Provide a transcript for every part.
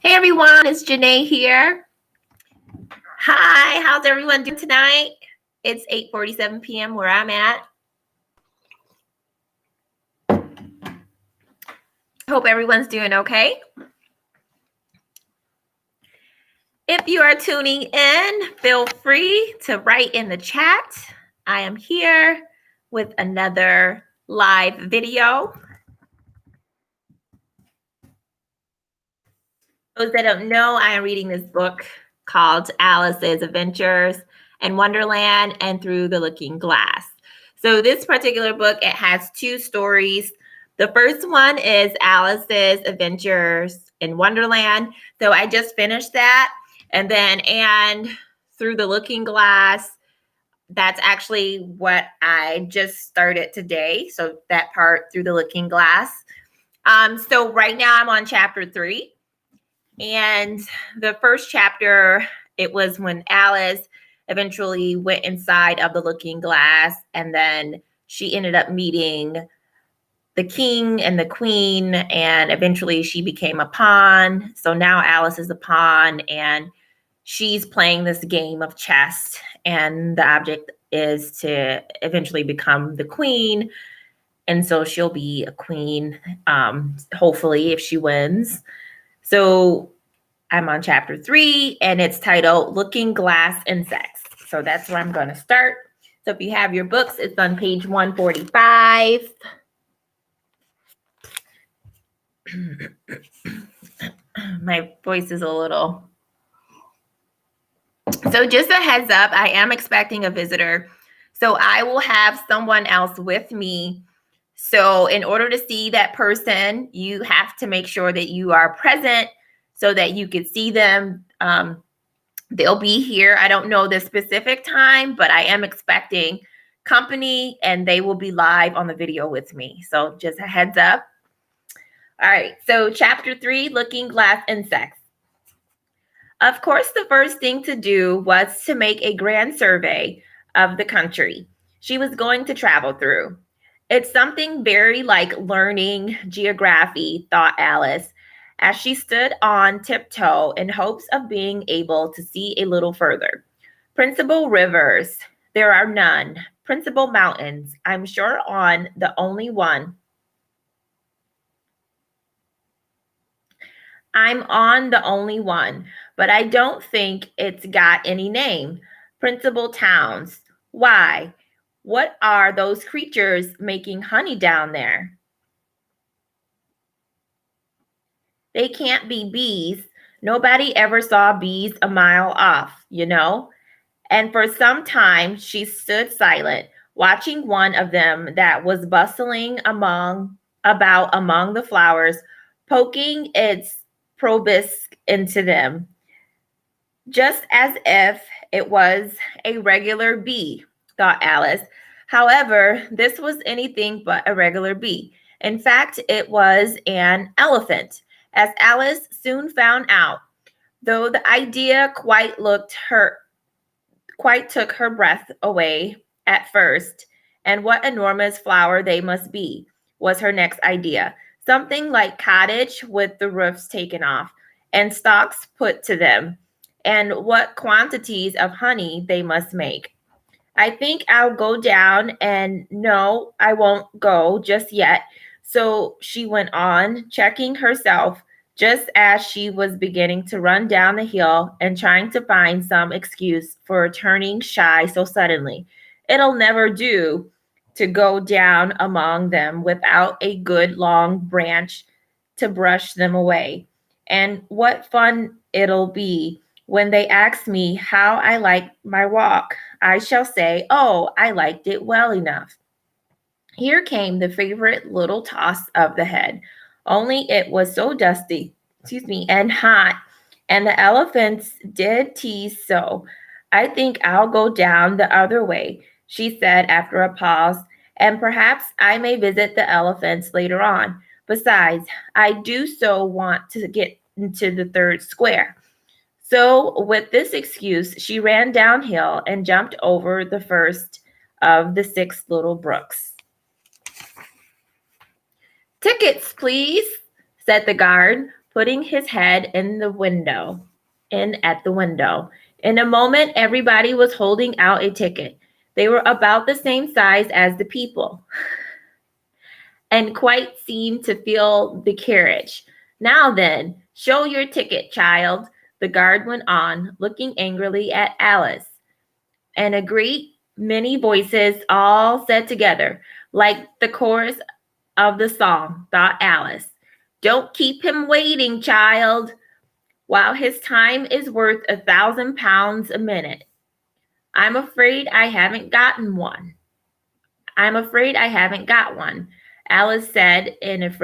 Hey everyone, it's Janae here. Hi, how's everyone doing tonight? It's 8:47 p.m. where I'm at. Hope everyone's doing okay. If you are tuning in, feel free to write in the chat. I am here with another live video. Those that don't know, I am reading this book called Alice's Adventures in Wonderland and Through the Looking Glass. So this particular book, it has two stories. The first one is Alice's Adventures in Wonderland. So I just finished that. And then Through the Looking Glass, that's actually what I just started today. So that part, Through the Looking Glass. So right now I'm on chapter 3. And the first chapter, it was when Alice eventually went inside of the looking glass, and then she ended up meeting the king and the queen, and eventually she became a pawn. So now Alice is a pawn, and she's playing this game of chess, and the object is to eventually become the queen. And so she'll be a queen, hopefully, if she wins. So I'm on chapter 3, and it's titled Looking Glass Insects. So that's where I'm going to start. So if you have your books, it's on page 145. My voice is a little. So just a heads up, I am expecting a visitor. So I will have someone else with me. So in order to see that person, you have to make sure that you are present so that you can see them. They'll be here. I don't know the specific time, but I am expecting company, and they will be live on the video with me. So just a heads up. All right. So chapter 3, Looking Glass Insects. Of course, the first thing to do was to make a grand survey of the country she was going to travel through. It's something very like learning geography, thought Alice, as she stood on tiptoe in hopes of being able to see a little further. Principal rivers, there are none. Principal mountains, I'm sure on the only one. I'm on the only one, but I don't think it's got any name. Principal towns, why? What are those creatures making honey down there? They can't be bees. Nobody ever saw bees a mile off, you know? And for some time, she stood silent, watching one of them that was bustling about among the flowers, poking its proboscis into them, just as if it was a regular bee, thought Alice. However, this was anything but a regular bee. In fact, it was an elephant, as Alice soon found out, though the idea quite took her breath away at first. And what enormous flower they must be, was her next idea. Something like cottage with the roofs taken off and stalks put to them. And what quantities of honey they must make. I think I'll go down, and no, I won't go just yet. So she went on, checking herself just as she was beginning to run down the hill and trying to find some excuse for turning shy so suddenly. It'll never do to go down among them without a good long branch to brush them away. And what fun it'll be when they ask me how I like my walk. I shall say, oh, I liked it well enough. Here came the favorite little toss of the head, only it was so dusty, and hot, and the elephants did tease so. I think I'll go down the other way, she said after a pause, and perhaps I may visit the elephants later on. Besides, I do so want to get into the third square. So, with this excuse, she ran downhill and jumped over the first of the 6 little brooks. Tickets, please, said the guard, putting his head in at the window. In a moment, everybody was holding out a ticket. They were about the same size as the people and quite seemed to fill the carriage. Now then, show your ticket, child, the guard went on, looking angrily at Alice. And a great many voices all said together, like the chorus of the song, thought Alice. Don't keep him waiting, child, while his time is worth £1,000 a minute. I'm afraid I haven't gotten one. I'm afraid I haven't got one, Alice said in a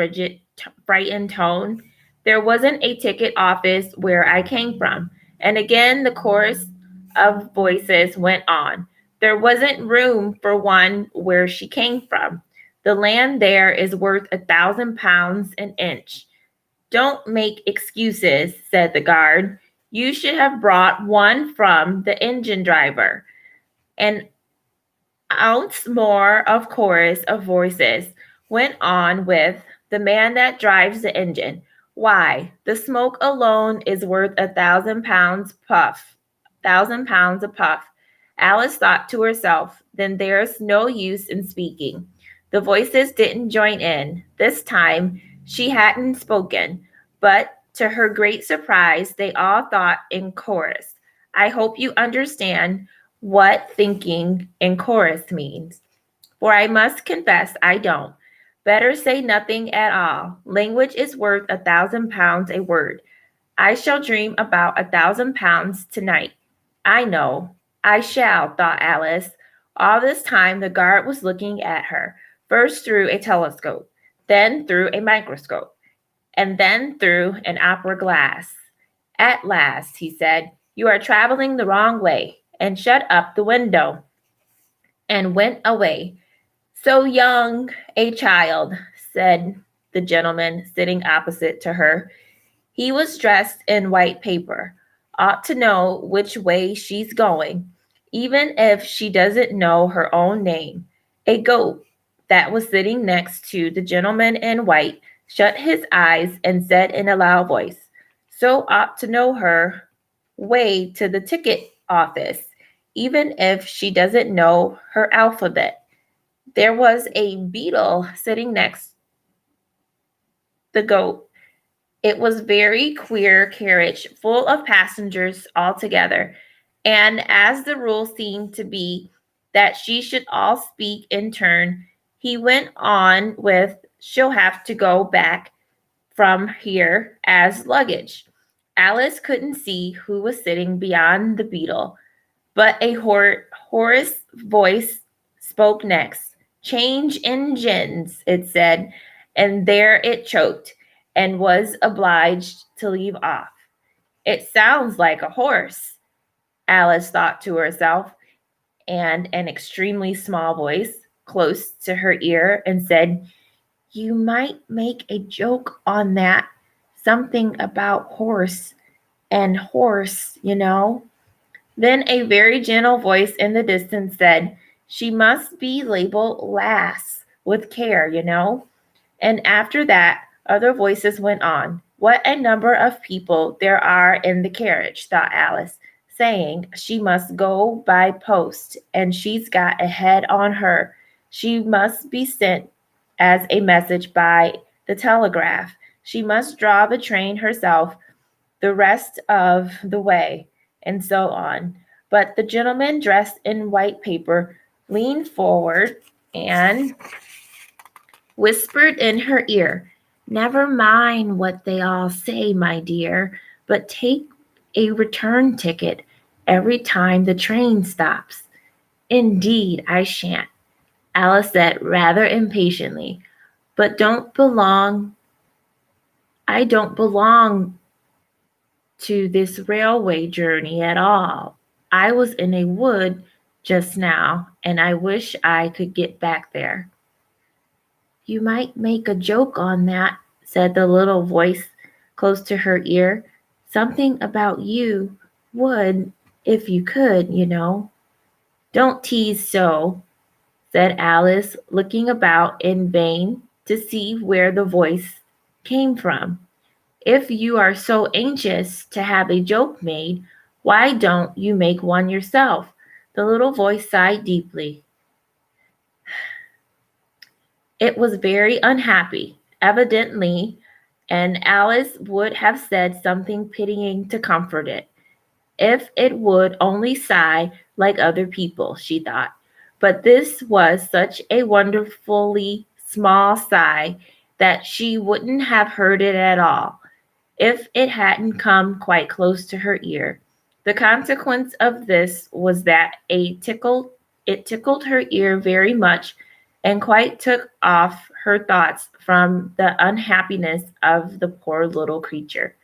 frightened tone. There wasn't a ticket office where I came from. And again the chorus of voices went on. There wasn't room for one where she came from. The land there is worth £1,000 an inch. Don't make excuses, said the guard. You should have brought one from the engine driver. An ounce more of chorus of voices went on with the man that drives the engine. Why, the smoke alone is worth £1,000 puff. £1,000 a puff. Alice thought to herself, then there's no use in speaking. The voices didn't join in. This time she hadn't spoken, but to her great surprise, they all thought in chorus. I hope you understand what thinking in chorus means, for I must confess I don't. Better say nothing at all. Language is worth £1,000 a word. I shall dream about £1,000 tonight. I know. I shall, thought Alice. All this time the guard was looking at her, first through a telescope, then through a microscope, and then through an opera glass. At last, he said, you are traveling the wrong way, and shut up the window, and went away. So young a child, said the gentleman sitting opposite to her. He was dressed in white paper. Ought to know which way she's going, even if she doesn't know her own name. A goat that was sitting next to the gentleman in white shut his eyes and said in a loud voice, so ought to know her way to the ticket office, even if she doesn't know her alphabet. There was a beetle sitting next the goat. It was very queer carriage, full of passengers altogether, and as the rule seemed to be that she should all speak in turn, he went on with, she'll have to go back from here as luggage. Alice couldn't see who was sitting beyond the beetle, but a hoarse voice spoke next. Change engines, it said, and there it choked and was obliged to leave off. It sounds like a horse, Alice thought to herself, and an extremely small voice close to her ear and said, you might make a joke on that, something about horse and horse, you know. Then a very gentle voice in the distance said, she must be labeled Lass with care, you know. And after that, other voices went on. What a number of people there are in the carriage, thought Alice, saying she must go by post, and she's got a head on her. She must be sent as a message by the telegraph. She must draw the train herself the rest of the way, and so on. But the gentleman dressed in white paper leaned forward and whispered in her ear, never mind what they all say, my dear, but take a return ticket every time the train stops. Indeed, I shan't, Alice said rather impatiently, but I don't belong to this railway journey at all. I was in a wood just now, and I wish I could get back there. You might make a joke on that, said the little voice close to her ear. Something about you would, if you could, you know. Don't tease so, said Alice, looking about in vain to see where the voice came from. If you are so anxious to have a joke made, why don't you make one yourself? The little voice sighed deeply. It was very unhappy, evidently, and Alice would have said something pitying to comfort it. If it would only sigh like other people, she thought. But this was such a wonderfully small sigh that she wouldn't have heard it at all if it hadn't come quite close to her ear. The consequence of this was that it tickled her ear very much and quite took off her thoughts from the unhappiness of the poor little creature.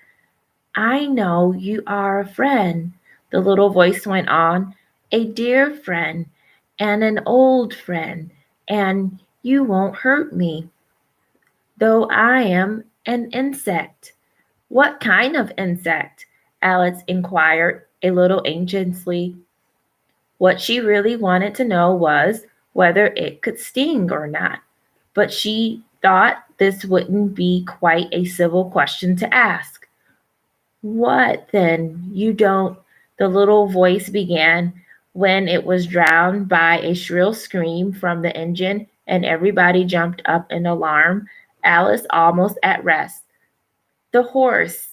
I know you are a friend, the little voice went on, a dear friend and an old friend, and you won't hurt me, though I am an insect. What kind of insect? Alice inquired a little anxiously. What she really wanted to know was whether it could sting or not, but she thought this wouldn't be quite a civil question to ask. What then? You don't, the little voice began when it was drowned by a shrill scream from the engine and everybody jumped up in alarm, Alice almost at rest. The horse,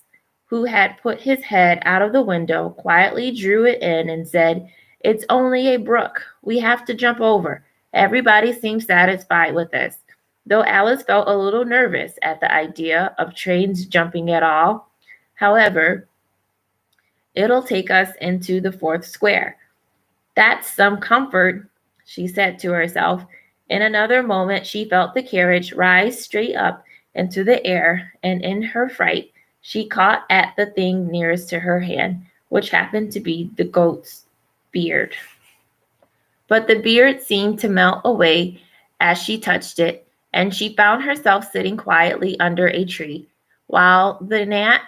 who had put his head out of the window, quietly drew it in and said, It's only a brook. We have to jump over. Everybody seems satisfied with this, though Alice felt a little nervous at the idea of trains jumping at all. However, it'll take us into the fourth square. That's some comfort, she said to herself. In another moment, she felt the carriage rise straight up into the air, and in her fright, she caught at the thing nearest to her hand, which happened to be the goat's beard. But the beard seemed to melt away as she touched it, and she found herself sitting quietly under a tree, while the gnat,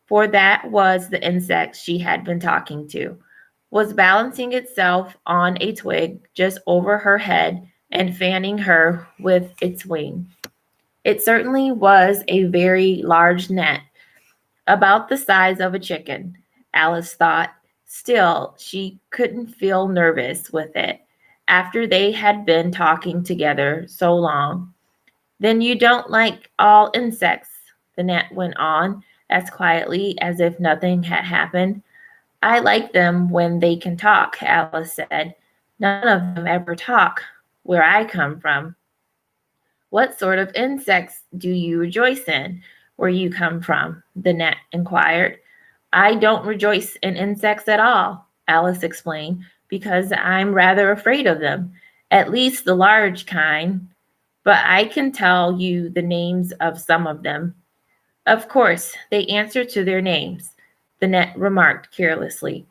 for that was the insect she had been talking to, was balancing itself on a twig just over her head and fanning her with its wing. It certainly was a very large net, about the size of a chicken, Alice thought. Still, she couldn't feel nervous with it after they had been talking together so long. Then you don't like all insects, the gnat went on as quietly as if nothing had happened. I like them when they can talk, Alice said. None of them ever talk where I come from. What sort of insects do you rejoice in where you come from? The gnat inquired. I don't rejoice in insects at all, Alice explained, because I'm rather afraid of them, at least the large kind. But I can tell you the names of some of them. Of course, they answer to their names, the gnat remarked carelessly.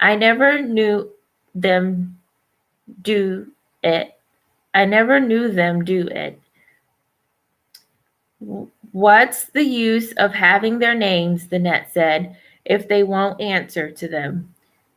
I never knew them do it. I never knew them do it. What's the use of having their names, the gnat said, if they won't answer to them?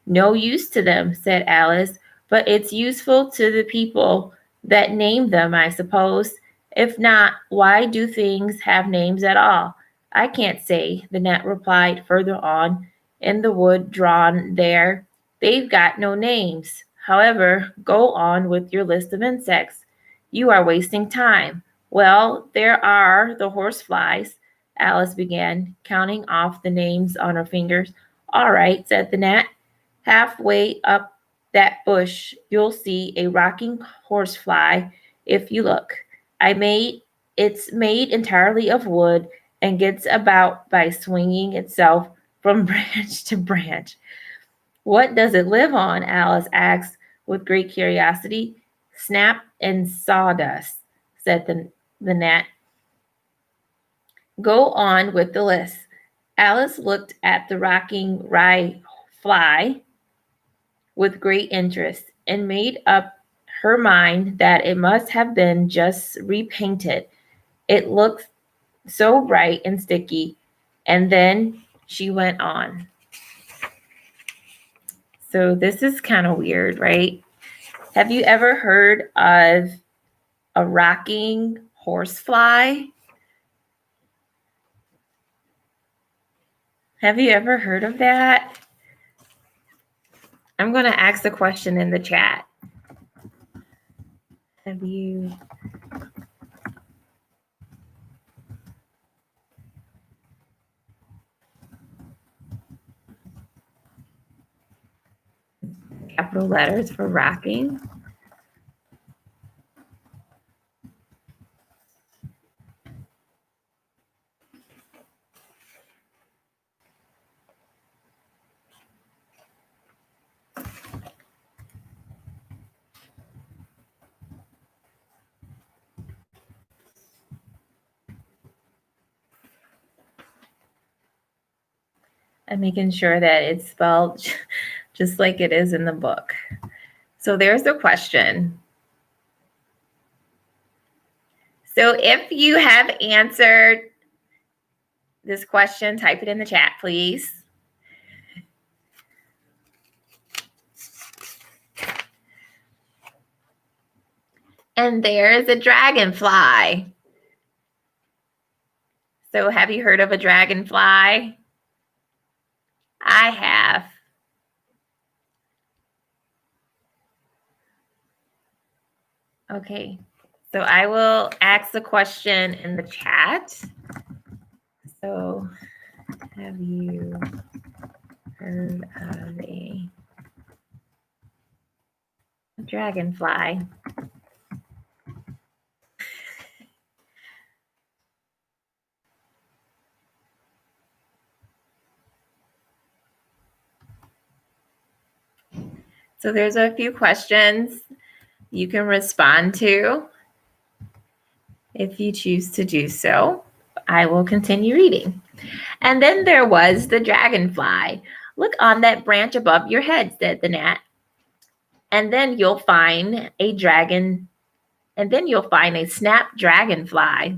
No use to them, said Alice, but it's useful to the people that name them, I suppose. If not, why do things have names at all? I can't say, the gnat replied further on in the wood drawn there. They've got no names. However, go on with your list of insects. You are wasting time. Well, there are the horseflies, Alice began, counting off the names on her fingers. All right, said the gnat. Halfway up that bush, you'll see a rocking horsefly if you look. It's made entirely of wood and gets about by swinging itself from branch to branch. What does it live on? Alice asked with great curiosity. Snap and sawdust, said the gnat. Go on with the list. Alice looked at the rocking rye fly with great interest and made up her mind that it must have been just repainted. It looked so bright and sticky. And then she went on. So this is kind of weird, right? Have you ever heard of a rocking horsefly? Have you ever heard of that? I'm going to ask the question in the chat. Have you? Capital letters for rocking. I'm making sure that it's spelled just like it is in the book. So there's the question. So if you have answered this question, type it in the chat, please. And there's a dragonfly. So have you heard of a dragonfly? I have. Okay, so I will ask the question in the chat. So have you heard of a dragonfly? So there's a few questions you can respond to if you choose to do so. I will continue reading. And then there was the dragonfly. Look on that branch above your head, said the gnat. And then you'll find a dragon, and then you'll find a snap dragonfly.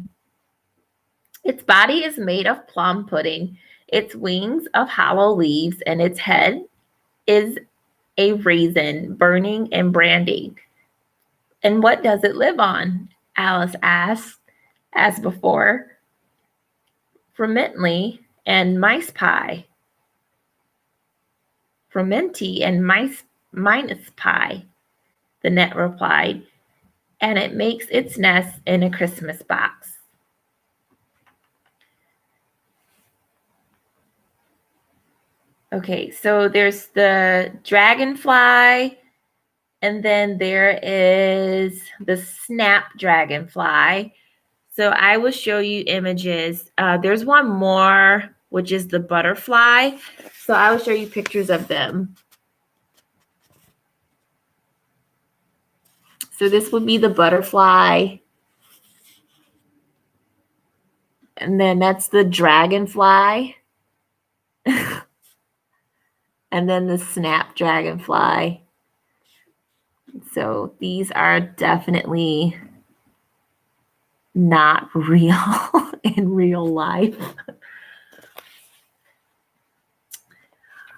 Its body is made of plum pudding, its wings of hollow leaves, and its head is a raisin burning in brandy. And what does it live on? Alice asked, as before. Fermently and mice pie. Fermenty and minus pie, the net replied, and it makes its nest in a Christmas box. Okay, so there's the dragonfly, and then there is the snap dragonfly. So I will show you images. There's one more, which is the butterfly. So I will show you pictures of them. So this would be the butterfly. And then that's the dragonfly. And then the snap dragonfly. So these are definitely not real in real life.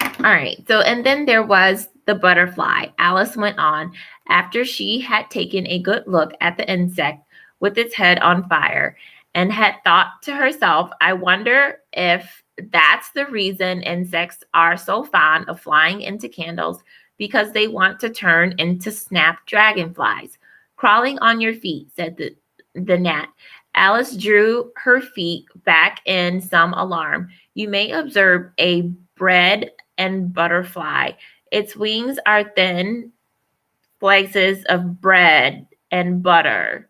All right. So, and then there was the butterfly. Alice went on after she had taken a good look at the insect with its head on fire and had thought to herself, I wonder if that's the reason insects are so fond of flying into candles, because they want to turn into snap dragonflies. Crawling on your feet, said the gnat. Alice drew her feet back in some alarm. You may observe a bread and butterfly. Its wings are thin slices of bread and butter,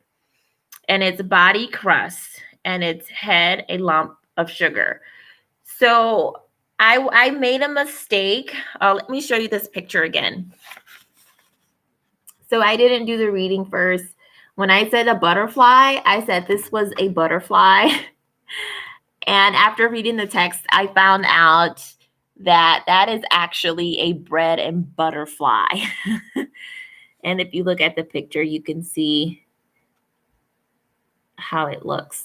and its body crust, and its head a lump of sugar. So I made a mistake. Let me show you this picture again. So I didn't do the reading first. When I said a butterfly, I said this was a butterfly. And after reading the text, I found out that that is actually a bread and butterfly. And if you look at the picture, you can see how it looks.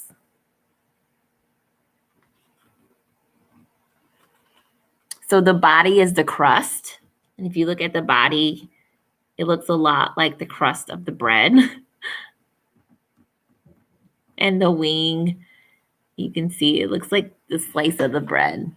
So the body is the crust. And if you look at the body, it looks a lot like the crust of the bread. And the wing, you can see it looks like the slice of the bread.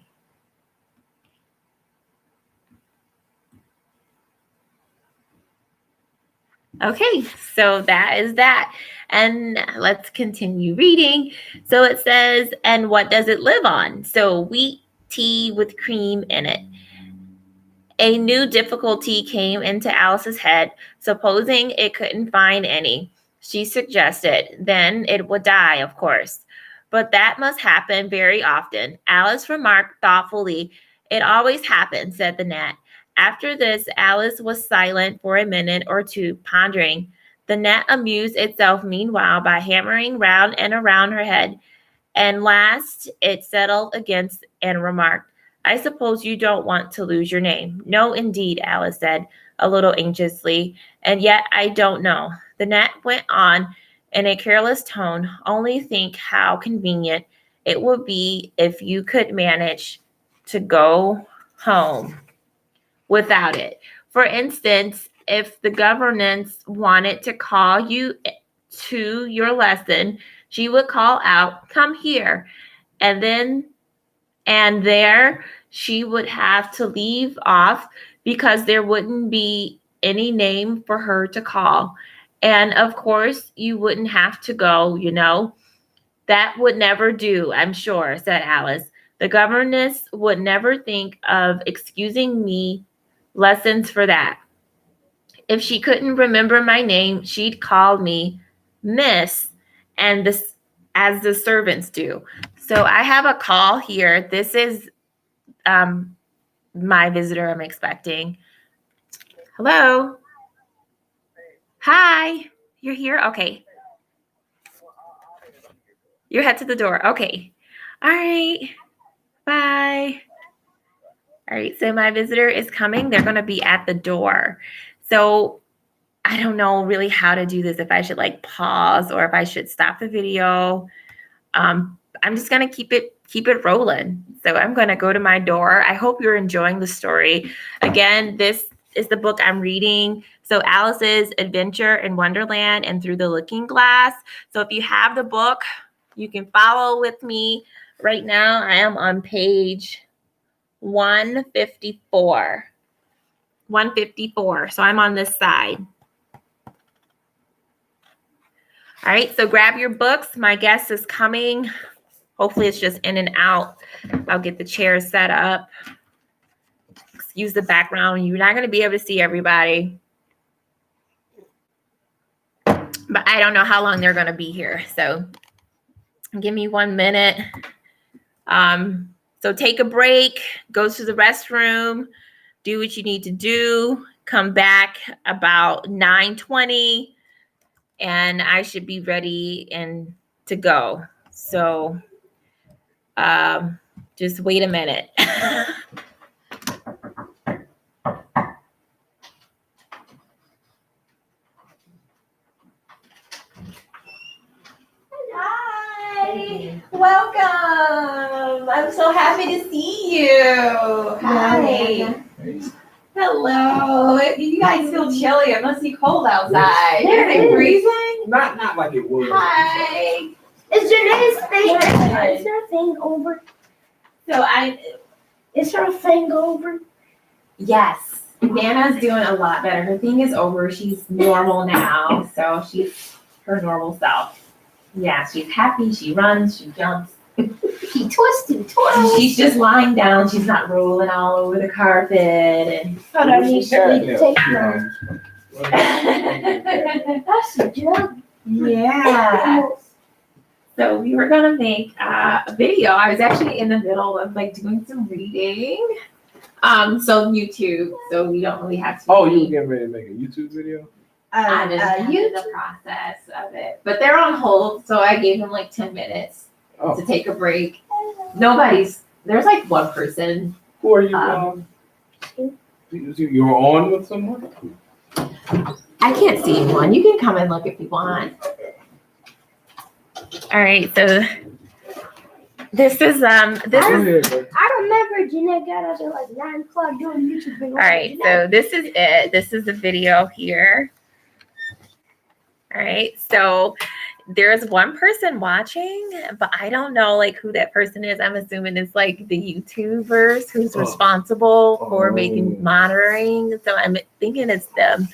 Okay, so that is that. And let's continue reading. So it says, and what does it live on? So wheat tea with cream in it. A new difficulty came into Alice's head. Supposing it couldn't find any, she suggested, then it would die, of course. But that must happen very often. Alice remarked thoughtfully, it always happens, said the gnat. After this, Alice was silent for a minute or two, pondering. The gnat amused itself meanwhile by hammering round and around her head. And last, it settled against and remarked, I suppose you don't want to lose your name. No, indeed, Alice said, a little anxiously. And yet I don't know. The gnat went on in a careless tone. Only think how convenient it would be if you could manage to go home without it. For instance, if the governess wanted to call you to your lesson, she would call out, come here. And then and there she would have to leave off because there wouldn't be any name for her to call. And of course, you wouldn't have to go, you know. That would never do, I'm sure, said Alice. The governess would never think of excusing me lessons for that. If she couldn't remember my name, she'd call me Miss, and this as the servants do. So I have a call here. This is my visitor I'm expecting. Hello. Hi. You're here? Okay. You're head to the door. Okay. All right. Bye. All right. So my visitor is coming. They're going to be at the door. So I don't know really how to do this, if I should like pause or if I should stop the video. I'm just going to keep it rolling. So I'm going to go to my door. I hope you're enjoying the story. Again, this is the book I'm reading. So Alice's Adventure in Wonderland and Through the Looking Glass. So if you have the book, you can follow with me. Right now, I am on page 154. 154. So I'm on this side. All right, so grab your books. My guest is coming. Hopefully it's just in and out. I'll get the chairs set up. Excuse the background. You're not going to be able to see everybody. But I don't know how long they're going to be here. So give me 1 minute. So take a break, go to the restroom, do what you need to do, come back about 9:20, and I should be ready and to go. So just wait a minute. Hi, welcome. I'm so happy to see you. Hi. Hello. You guys feel chilly. It must be cold outside. Is it freezing? Not like it was. Hi. Is Janae's thing? Is her thing over? So Is her thing over? yes, Nana's doing a lot better. Her thing is over. She's normal now. So she's her normal self. Yeah, she's happy. She runs. She jumps. She twisted twice. She's just lying down. She's not rolling all over the carpet. And Hold on, you should take her. Yeah. That's a joke. yeah. So we were gonna make a video. I was actually in the middle of like doing some reading. So YouTube. So we don't really have to. Oh, you were getting ready to make a YouTube video? I just in the process of it, but they're on hold. So I gave them like 10 minutes Oh. to take a break. There's like one person. Who are you? You were on with someone? I can't see anyone. You can come and look if you want. All right, so this is Go ahead, bro. I remember Janae got up at like 9 o'clock doing YouTube video. all right, so this is it. This is the video here. All right, so there's one person watching, but I don't know like who that person is. I'm assuming it's like the YouTubers who's responsible for making monitoring. So I'm thinking it's them,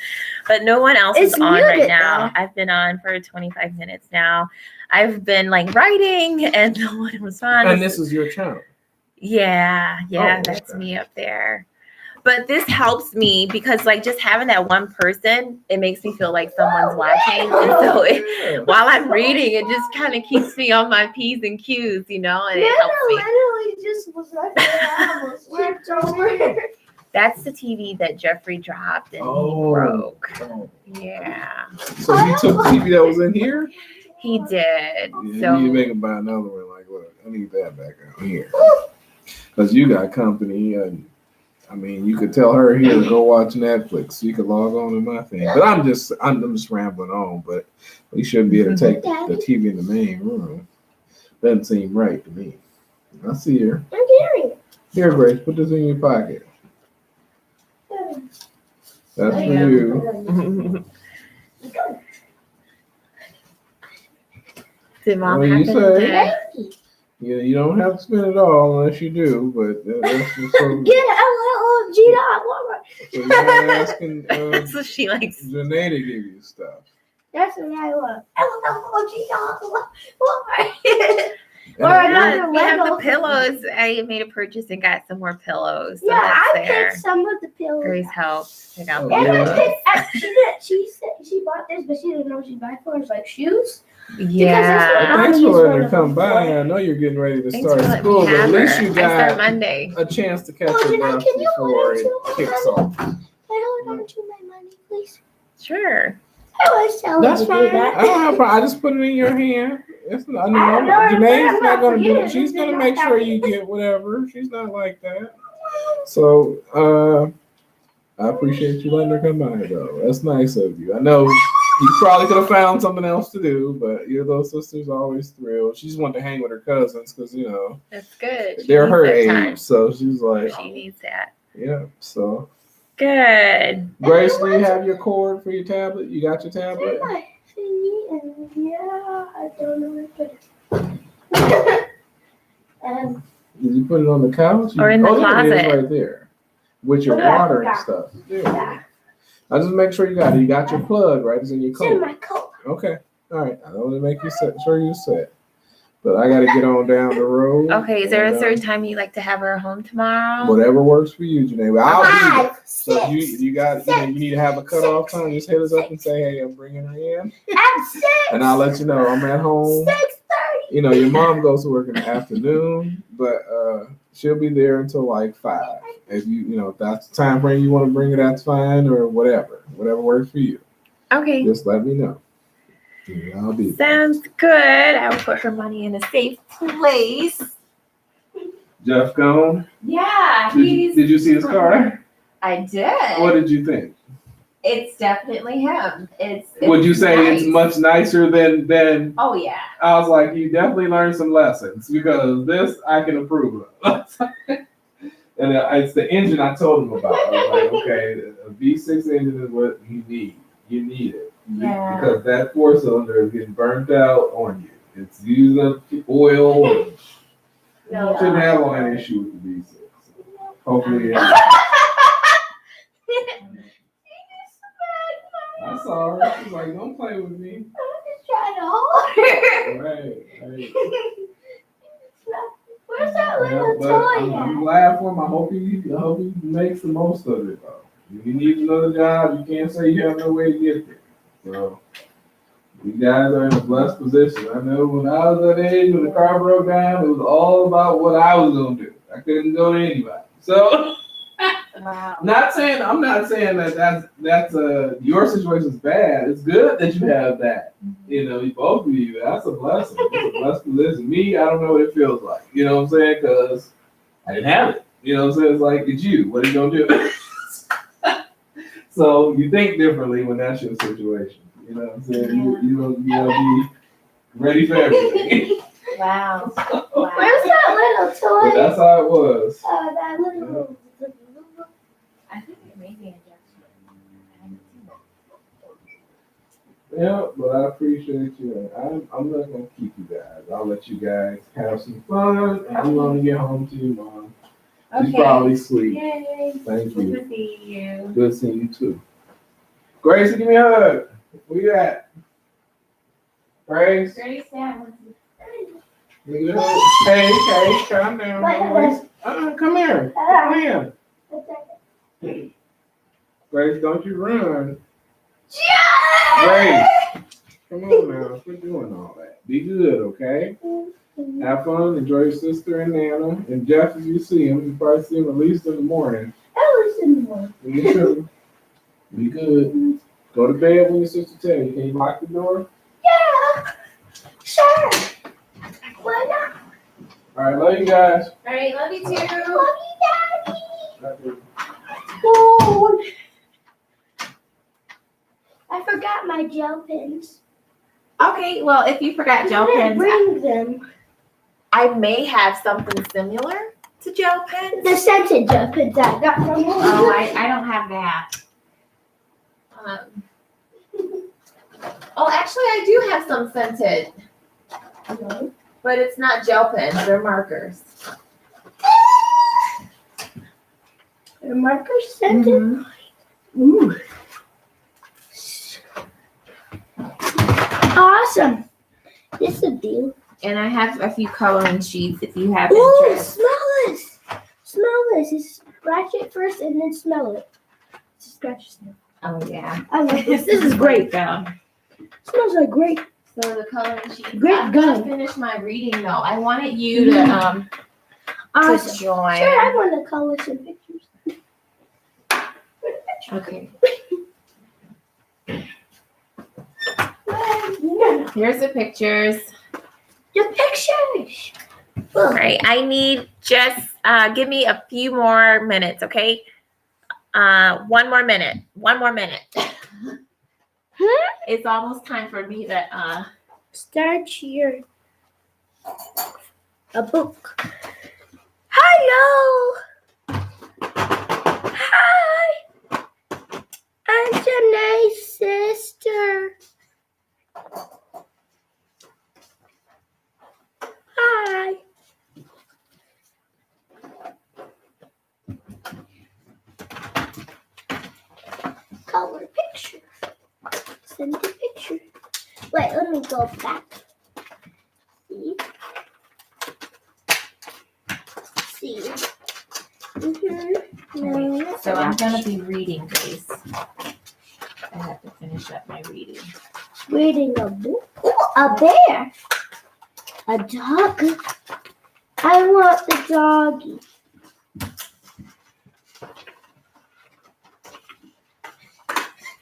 but no one else is It's on right muted, now. though. I've been on for 25 minutes now. I've been like writing and no one responds. And this is your channel. Yeah, Oh, that's okay. me up there. But this helps me because like just having that one person, it makes me feel like someone's watching. And so while I'm reading, it just kind of keeps me on my P's and Q's, and it helps me. literally just was right there. I almost went over. That's the TV that Jeffrey dropped and he broke. Yeah, So you took the TV that was in here? he did. Yeah, So you need to make him buy another one. Like, look, I need that back out here. Because you got company. And I mean, you could tell her here to go watch Netflix. You could log on to my thing. But I'm just rambling on. But we shouldn't be able to take the TV in the main room. Doesn't seem right to me. I see her. I'm hearing Here, Grace, put this in your pocket. it. That's for you. did mom What do you happen say? to Yeah, you don't have to spend it all unless you do. But that's just so. Get LLG dot Walmart. So you're not asking That's what she likes. Janae to give you stuff. That's what I love. LLG dot Walmart. And Or another Yeah, we have the Lego. pillows. I made a purchase and got some more pillows. So Yeah, that's I there. picked some of the pillows. Grace helped pick out Oh, the And yeah. I pillows. picked, she did. She said she bought this, but she didn't know what she's buying for. It's like shoes. Yeah. Thanks for letting her come by. I know you're getting ready to Thanks start for letting school, me but at have least her. you I start got Monday. a chance to catch Oh, her Janae, up can you before hold it on to kicks my off. Can I hold on to my money, please? Sure. I always tell her That's to do fine. that. I don't have a problem. I just put it in your hand. It's not, I don't know, Janae's I'm not not going to do forgetting. it. She's It's going to in make my sure pocket. you get whatever. She's not like that. So, I appreciate you letting her come by, though. That's nice of you. I know you probably could have found something else to do, but your little sister's always thrilled. She just wanted to hang with her cousins because, That's good. She they're needs her that age. time. So she's like, She needs that. yeah. So, Good. Grace, do you have your cord for your tablet? You got your tablet? Yeah, I don't know where to put it. Did you put it on the couch? Or in the There it is closet. right there. With your Yeah, water and yeah. stuff. There. Yeah. I just make sure you got it. You got your plug, right? It's in your It's in coat. my coat. Okay. All right. I don't want to make you sure you're set. But I got to get on down the road. Okay, is there and, a certain time you like to have her home tomorrow? Whatever works for you, Janae. But I'll be there. 5, So 6. if you got, you need to have a cutoff time. Just hit us up and say, hey, I'm bringing her in. At 6. And I'll let you know I'm at home. 6:30. Your mom goes to work in the afternoon, but she'll be there until like 5. If if that's the time frame you want to bring her, that's fine, or whatever works for you. Okay. Just let me know. Yeah, I'll be there. Sounds good. I'll put her money in a safe place. Jeff gone. Yeah, Did you see his car? I did. What did you think? It's definitely him. Would you say it's much nicer than? Oh yeah. I was like, you definitely learned some lessons because this I can approve of. And it's the engine I told him about. I was like, okay, a V6 engine is what you need. You need it. Yeah. Because that 4-cylinder is getting burnt out on you. It's using up oil. And No. shouldn't have all that issue with the V6. Hopefully, I saw her. She's like, don't play with me. Trying to hold her. Right. Where's that Yeah, little but toy I'm at? glad for him. I hope he makes the most of it, though. If he needs another job, you can't say you have no way to get there. So, you guys are in a blessed position. I know when I was that age, when the car broke down, it was all about what I was going to do. I couldn't go to anybody. So, Wow. I'm not saying that that's your situation is bad. It's good that you have that. You both of you. That's a blessing. It's a blessed position. Me, I don't know what it feels like. You know what I'm saying? Because I didn't have it. You know what I'm saying? It's like it's you. What are you gonna do? So you think differently when that's your situation. You know what I'm saying? You be ready for everything. Wow. Where's that little But toy? that's how it was. That little. I think it may be a Yeah, Yeah, but I appreciate you. I'm not gonna keep you guys. I'll let you guys have some fun. And I'm gonna get home to you, Mom. She's probably asleep. Yay. Thank Good you. to see you. Good seeing you too. Gracie, give me a hug. Where you at? Grace? Grace, yeah. Give me a hug. Hey, calm down. Grace. Come here. Come here. Grace, don't you run. Grace, come on now. Quit doing all that. Be good, okay? Have fun. Enjoy your sister and Nana. And Jeff, if you see him, you probably see him at least in the morning. Me too. Be good. Go to bed when your sister tells you. Can you lock the door? Yeah, sure. Why not? All right, love you guys. All right, love you too. Love you, Daddy. Love you. Oh, I forgot my gel pens. Okay, well, if you forgot gel I pens, didn't bring them. I may have something similar to gel pens. The scented gel pens I got from Oh, I don't have that. Actually, I do have some scented, but it's not gel pens. They're markers. The marker scented. Mm-hmm. Ooh. Awesome. This is a deal. And I have a few coloring sheets if you have Ooh, interest. smell this. Smell this. Just scratch it first and then smell it. Just scratch it. Oh, yeah. I like this. This is great. So Smells like great. the coloring sheets. Great I'm gonna gun. finish my reading though. I wanted you to Awesome. join. Sure, I want to color some pictures. Okay. Yeah. Here's the pictures. The pictures. All right. I need just give me a few more minutes, okay? 1 more minute. 1 more minute. It's almost time for me to Start your a book. Hello. Hi. I'm Janae's sister. Hi. Color picture. Send the picture. Wait, let me go back. See? See? No, so I'm gonna be reading Grace. I have to finish up my reading. reading a book. Ooh, a bear. A dog. I want the doggy.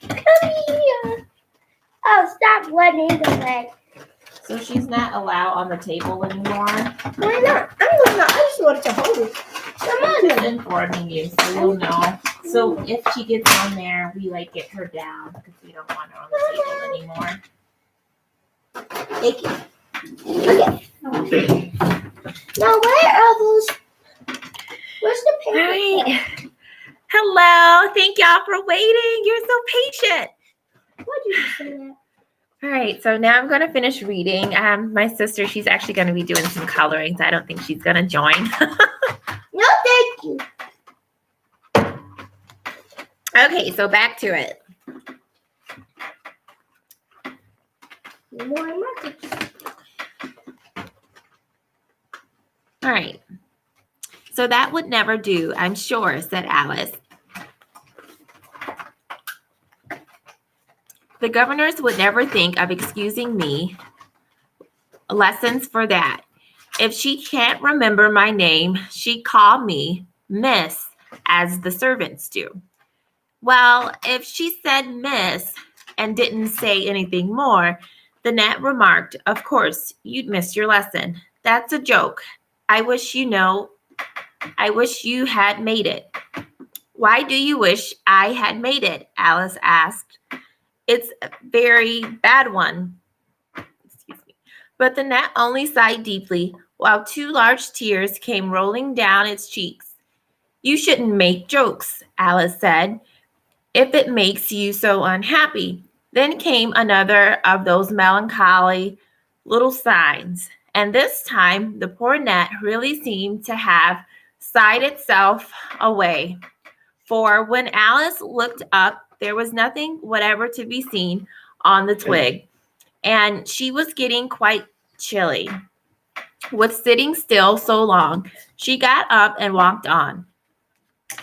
Come here. Oh, stop running away. So she's not allowed on the table anymore. Why not? I just wanted to hold it. Come I'm on. just informing you so you'll know. So if she gets on there, we like get her down because we don't want her on the table anymore. Thank you. Okay. Now where are those? Where's the All paper? right. Hello. Thank y'all for waiting. You're so patient. Why did you say that? All right. So now I'm going to finish reading. My sister, she's actually going to be doing some coloring. So I don't think she's going to join. No, thank you. Okay. So back to it. More markers. All right. So that would never do, I'm sure, said Alice. The governors would never think of excusing me. Lessons for that. If she can't remember my name, she'd call me Miss, as the servants do. Well, if she said Miss and didn't say anything more, the gnat remarked, of course, you'd miss your lesson. That's a joke. I wish you had made it. Why do you wish I had made it? Alice asked. It's a very bad one. Excuse me. But the gnat only sighed deeply, while 2 large tears came rolling down its cheeks. You shouldn't make jokes, Alice said. If it makes you so unhappy, Then came another of those melancholy little signs, and this time the poor net really seemed to have sighed itself away. For when Alice looked up, there was nothing whatever to be seen on the twig, and she was getting quite chilly. With sitting still so long, she got up and walked on.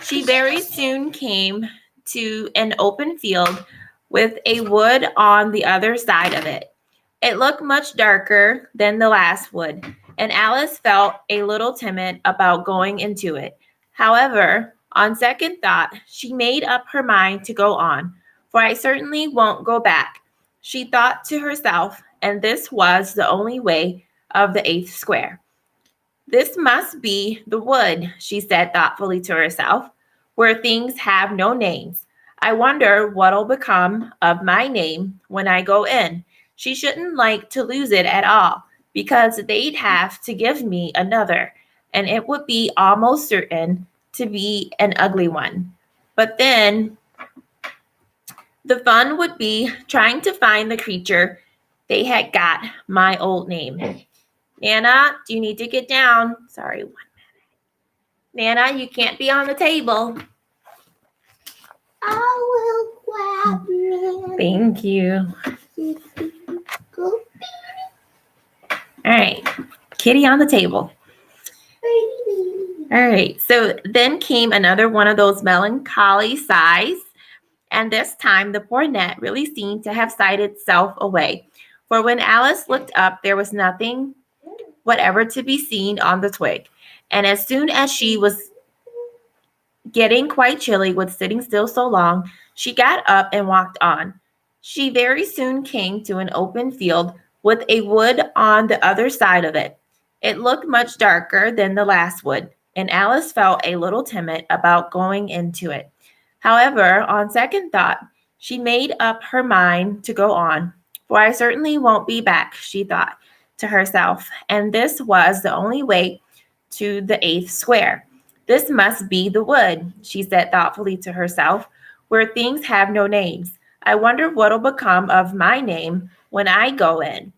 She very soon came to an open field with a wood on the other side of it. It looked much darker than the last wood, and Alice felt a little timid about going into it. However, on second thought, she made up her mind to go on, for I certainly won't go back, she thought to herself, and this was the only way of the 8th square. This must be the wood, she said thoughtfully to herself, where things have no names. I wonder what'll become of my name when I go in. She shouldn't like to lose it at all, because they'd have to give me another, and it would be almost certain to be an ugly one. But then the fun would be trying to find the creature they had got my old name. Nana, do you need to get down? Sorry, 1 minute. Nana, you can't be on the table. I will grab it. Thank you. Go, All right, kitty on the table. baby. All right, so then came another one of those melancholy sighs, and this time the poor net really seemed to have sighed itself away. For when Alice looked up, there was nothing whatever to be seen on the twig, and as soon as she was getting quite chilly with sitting still so long, she got up and walked on. She very soon came to an open field with a wood on the other side of it. It looked much darker than the last wood, and Alice felt a little timid about going into it. However, on second thought, she made up her mind to go on, for I certainly won't be back, she thought to herself, and this was the only way to the 8th square. This must be the wood, she said thoughtfully to herself, where things have no names. I wonder what'll become of my name when I go in.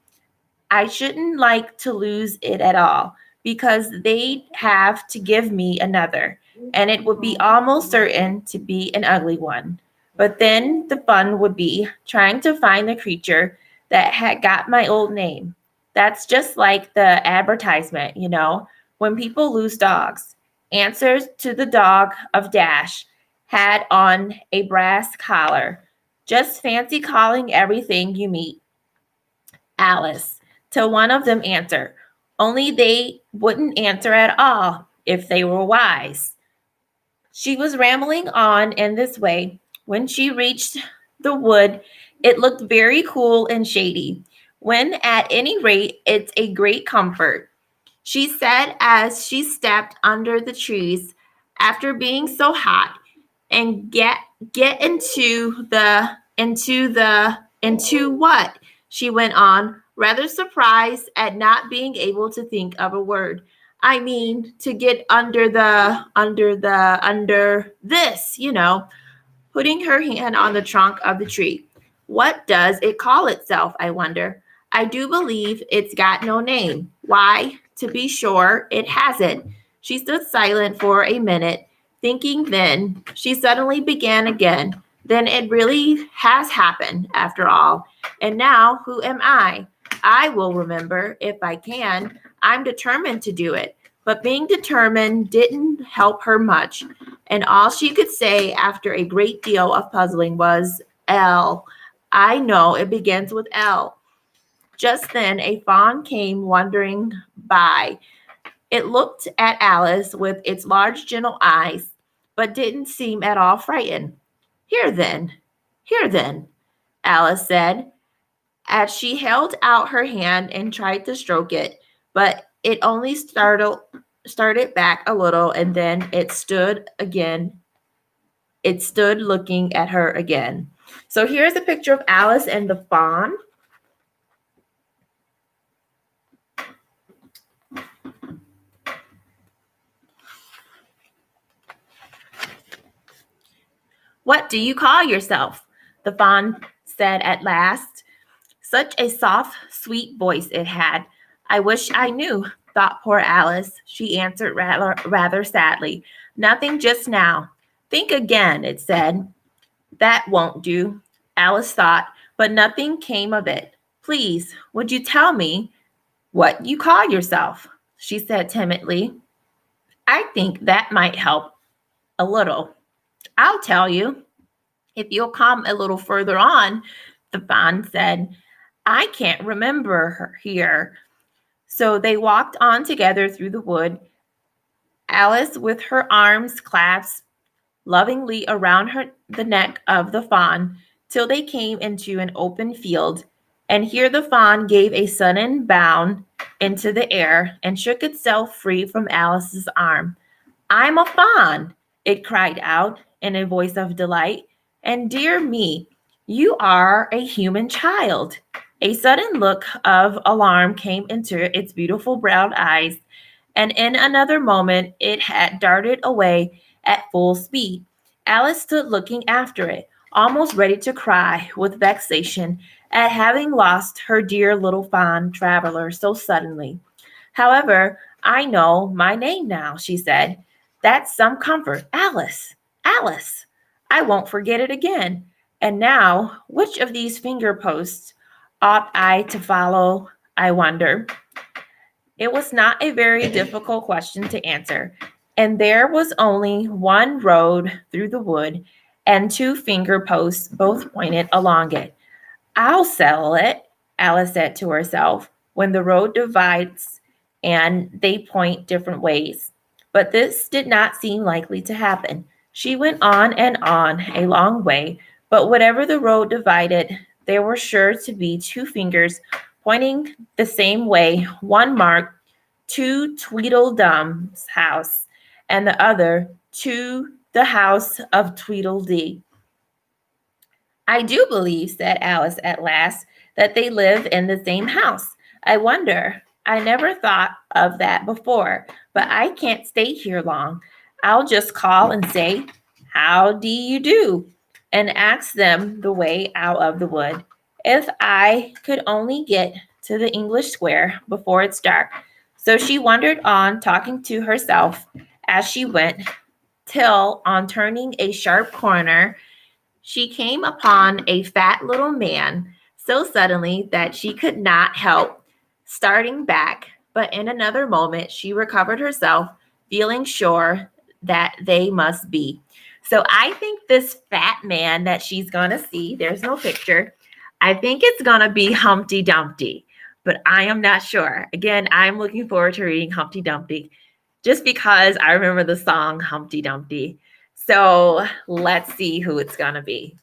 I shouldn't like to lose it at all, because they'd have to give me another, and it would be almost certain to be an ugly one. But then the fun would be trying to find the creature that had got my old name. That's just like the advertisement, when people lose dogs. Answers to the dog of Dash had on a brass collar. Just fancy calling everything you meet Alice, till one of them answer. Only they wouldn't answer at all if they were wise. She was rambling on in this way. When she reached the wood, it looked very cool and shady, when at any rate it's a great comfort, she said as she stepped under the trees after being so hot, and get into what? She went on, rather surprised at not being able to think of a word. I mean, to get under this, putting her hand on the trunk of the tree. What does it call itself, I wonder? I do believe it's got no name. Why, to be sure, it hasn't. She stood silent for a minute, thinking. Then she suddenly began again. Then it really has happened, after all. And now, who am I? I will remember if I can. I'm determined to do it. But being determined didn't help her much, and all she could say after a great deal of puzzling was, L. I know it begins with L. Just then a fawn came wandering by. It looked at Alice with its large, gentle eyes, but didn't seem at all frightened. Here then, Alice said, as she held out her hand and tried to stroke it, but it only started back a little, and then it stood again. It stood looking at her again. So here's a picture of Alice and the fawn. What do you call yourself? The fawn said at last. Such a soft, sweet voice it had. I wish I knew, thought poor Alice. She answered rather sadly. Nothing just now. Think again, it said. That won't do, Alice thought, but nothing came of it. Please, would you tell me what you call yourself? She said timidly. I think that might help a little. I'll tell you. If you'll come a little further on, the fawn said. I can't remember her here. So they walked on together through the wood, Alice with her arms clasped lovingly around the neck of the fawn, till they came into an open field. And here the fawn gave a sudden bound into the air and shook itself free from Alice's arm. I'm a fawn, it cried out in a voice of delight. And dear me, you are a human child. A sudden look of alarm came into its beautiful brown eyes, and in another moment it had darted away at full speed. Alice stood looking after it, almost ready to cry with vexation at having lost her dear little fawn traveler so suddenly. However, I know my name now, she said. That's some comfort. Alice, Alice. I won't forget it again. And now, which of these finger posts ought I to follow, I wonder? It was not a very difficult question to answer, and there was only one road through the wood, and 2 finger posts both pointed along it. I'll settle it, Alice said to herself, when the road divides and they point different ways. But this did not seem likely to happen. She went on and on a long way, but whatever the road divided, there were sure to be 2 fingers pointing the same way, one marked to Tweedledum's house, and the other to the house of Tweedledee. I do believe, said Alice at last, that they live in the same house. I wonder. I never thought of that before, but I can't stay here long. I'll just call and say, how do you do? And ask them the way out of the wood. If I could only get to the English Square before it's dark. So she wandered on, talking to herself as she went, till on turning a sharp corner, she came upon a fat little man so suddenly that she could not help starting back. But in another moment, she recovered herself, feeling sure that they must be. So I think this fat man that she's going to see, there's no picture, I think it's going to be Humpty Dumpty, but I am not sure. Again, I'm looking forward to reading Humpty Dumpty just because I remember the song Humpty Dumpty. So let's see who it's going to be.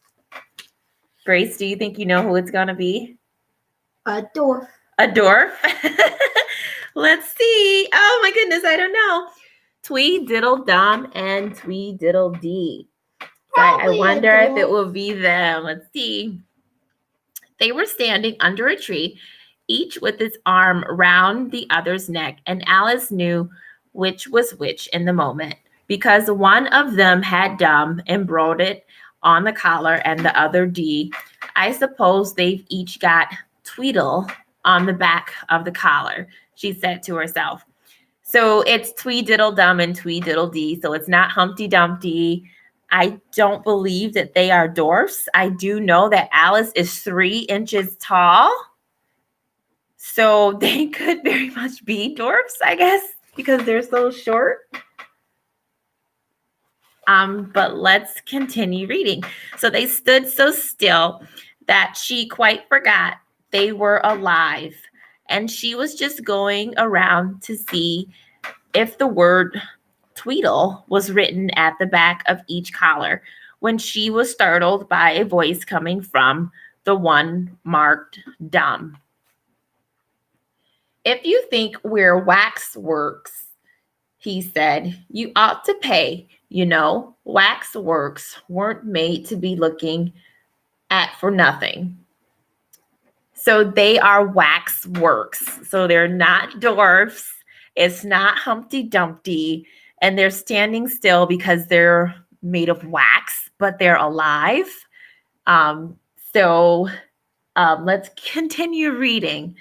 Grace, do you think you know who it's going to be? A dwarf. A dwarf? Let's see. Oh my goodness, I don't know. Tweedledum and Tweedledee. I wonder if it will be them. Let's see. They were standing under a tree, each with its arm round the other's neck, and Alice knew which was which in the moment, because one of them had Dum embroidered on the collar and the other D. I suppose they've each got Tweedle on the back of the collar, she said to herself. So it's Tweedledum and Tweedledee, so it's not Humpty Dumpty. I don't believe that they are dwarfs. I do know that Alice is 3 inches tall, so they could very much be dwarfs, I guess, because they're so short. But let's continue reading. So they stood so still that she quite forgot they were alive, and she was just going around to see if the word Tweedle was written at the back of each collar when she was startled by a voice coming from the one marked Dum. If you think we're waxworks, he said, you ought to pay. You know, waxworks weren't made to be looking at for nothing. So they are waxworks. So they're not dwarfs. It's not Humpty Dumpty. And they're standing still because they're made of wax, but they're alive. So let's continue reading.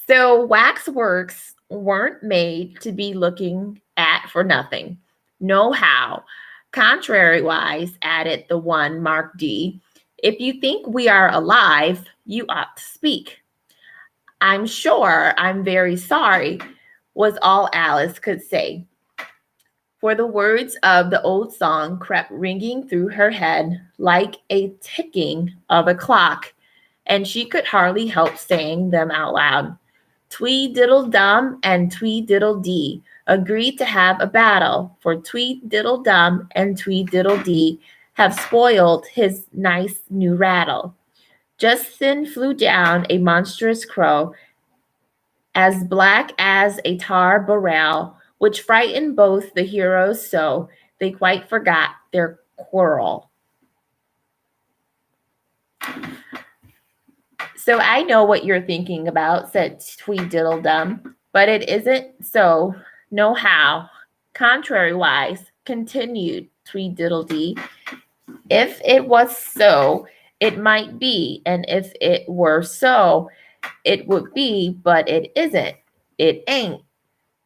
So waxworks weren't made to be looking at for nothing. No how. Contrariwise, added the one marked D, if you think we are alive, you ought to speak. I'm sure I'm very sorry, was all Alice could say. For the words of the old song crept ringing through her head like a ticking of a clock, and she could hardly help saying them out loud. Tweediddle-dum and Tweediddle-dee agreed to have a battle, for Tweediddle-dum and Tweediddle-dee have spoiled his nice new rattle. Just then flew down a monstrous crow, as black as a tar barrel, which frightened both the heroes so they quite forgot their quarrel. So I know what you're thinking about, said Tweediddle-dum, but it isn't so, no how. Contrariwise, continued Tweediddle-dee, if it was so, it might be, and if it were so, it would be, but it isn't. It ain't.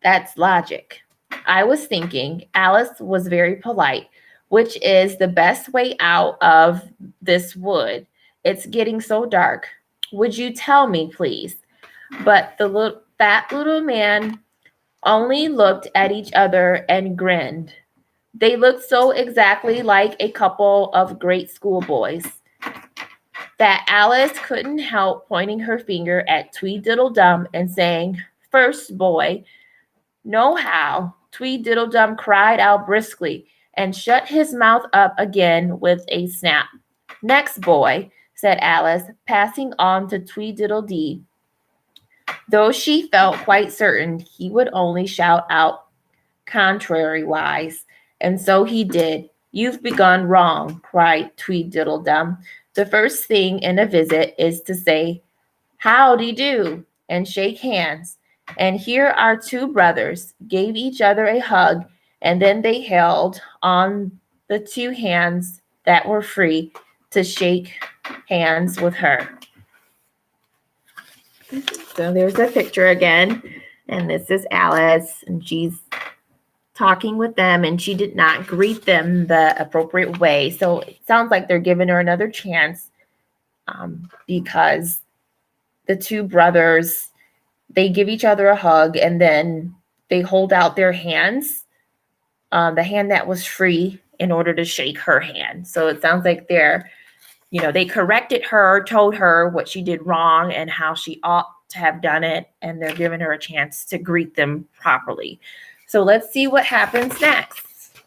That's logic. I was thinking, Alice was very polite, which is the best way out of this wood. It's getting so dark. Would you tell me, please? But the fat little man only looked at each other and grinned. They looked so exactly like a couple of great schoolboys that Alice couldn't help pointing her finger at Tweediddle-dum and saying, "First boy." "No how," Tweediddle-dum cried out briskly and shut his mouth up again with a snap. "Next boy," said Alice, passing on to Tweediddle-dee, though she felt quite certain he would only shout out contrariwise, and so he did. "You've begun wrong," cried Tweediddle-dum. "The first thing in a visit is to say, 'Howdy-do,' and shake hands. And here our two brothers gave each other a hug, and then they held on the two hands that were free to shake hands with her." So there's a picture again, and this is Alice, and she's talking with them, and she did not greet them the appropriate way. So it sounds like they're giving her another chance because the two brothers, they give each other a hug, and then they hold out their hands, the hand that was free, in order to shake her hand. So it sounds like they corrected her, told her what she did wrong and how she ought to have done it, and they're giving her a chance to greet them properly. So let's see what happens next.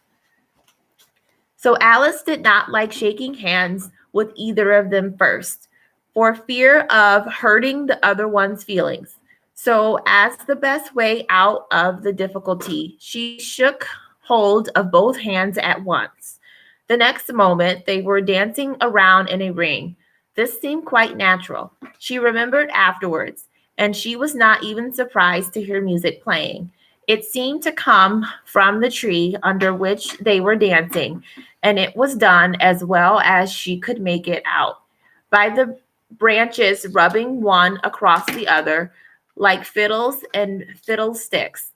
So Alice did not like shaking hands with either of them first, for fear of hurting the other one's feelings. So as the best way out of the difficulty, she shook hold of both hands at once. The next moment, they were dancing around in a ring. This seemed quite natural, she remembered afterwards, and she was not even surprised to hear music playing. It seemed to come from the tree under which they were dancing, and it was done as well as she could make it out, by the branches rubbing one across the other like fiddles and fiddlesticks.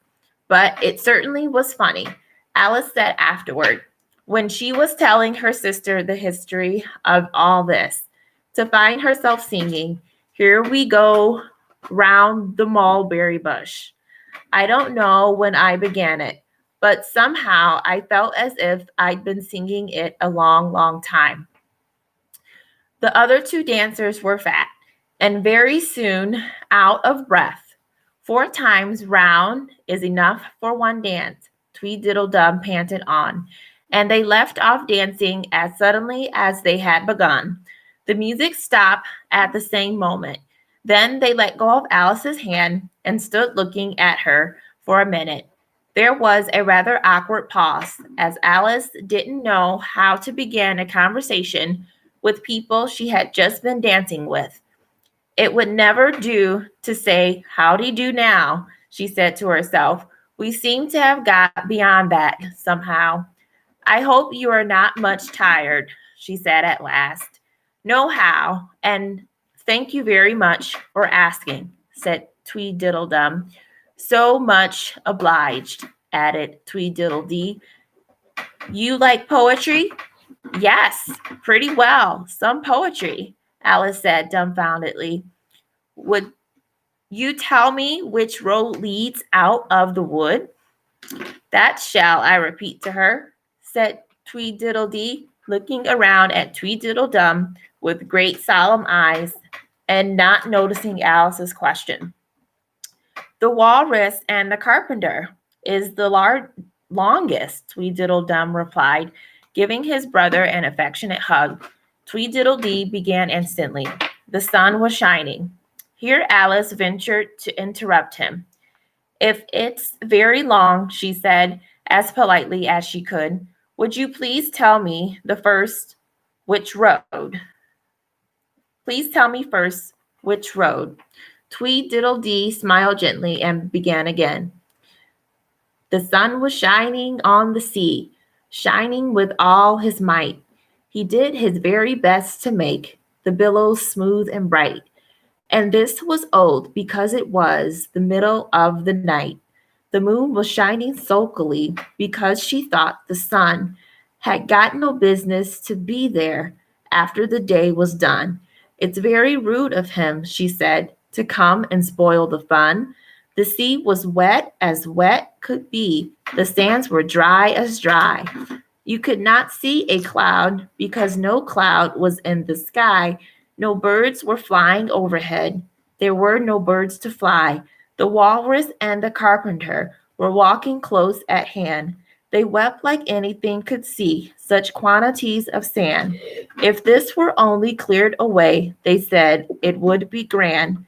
But it certainly was funny, Alice said afterward, when she was telling her sister the history of all this, to find herself singing, "Here we go round the mulberry bush. I don't know when I began it, but somehow I felt as if I'd been singing it a long, long time." The other two dancers were fat and very soon out of breath. 4 times round is enough for one dance, Tweediddle-dum panted on, and they left off dancing as suddenly as they had begun. The music stopped at the same moment. Then they let go of Alice's hand and stood looking at her for a minute. There was a rather awkward pause, as Alice didn't know how to begin a conversation with people she had just been dancing with. It would never do to say, "Howdy-do now," she said to herself. "We seem to have got beyond that somehow." "I hope you are not much tired," she said at last. "No how, and thank you very much for asking," said Tweedledum. "So much obliged," added Tweedledee. "You like poetry?" "Yes, pretty well. Some poetry," Alice said dumbfoundedly. "Would you tell me which road leads out of the wood?" "That shall I repeat to her," said Tweedledee, looking around at Tweedledum with great solemn eyes and not noticing Alice's question. "The Walrus and the Carpenter is the longest," Tweedledum replied, giving his brother an affectionate hug. Tweedledee began instantly. The sun was shining. Here Alice ventured to interrupt him. "If it's very long," she said, as politely as she could, "would you please tell me which road? Please tell me first which road." Tweedledee smiled gently and began again. "The sun was shining on the sea, shining with all his might. He did his very best to make the billows smooth and bright. And this was old because it was the middle of the night. The moon was shining sulkily because she thought the sun had got no business to be there after the day was done. It's very rude of him," she said, "to come and spoil the fun. The sea was wet as wet could be. The sands were dry as dry. You could not see a cloud because no cloud was in the sky. No birds were flying overhead. There were no birds to fly. The Walrus and the Carpenter were walking close at hand. They wept like anything could see such quantities of sand. If this were only cleared away, they said, it would be grand.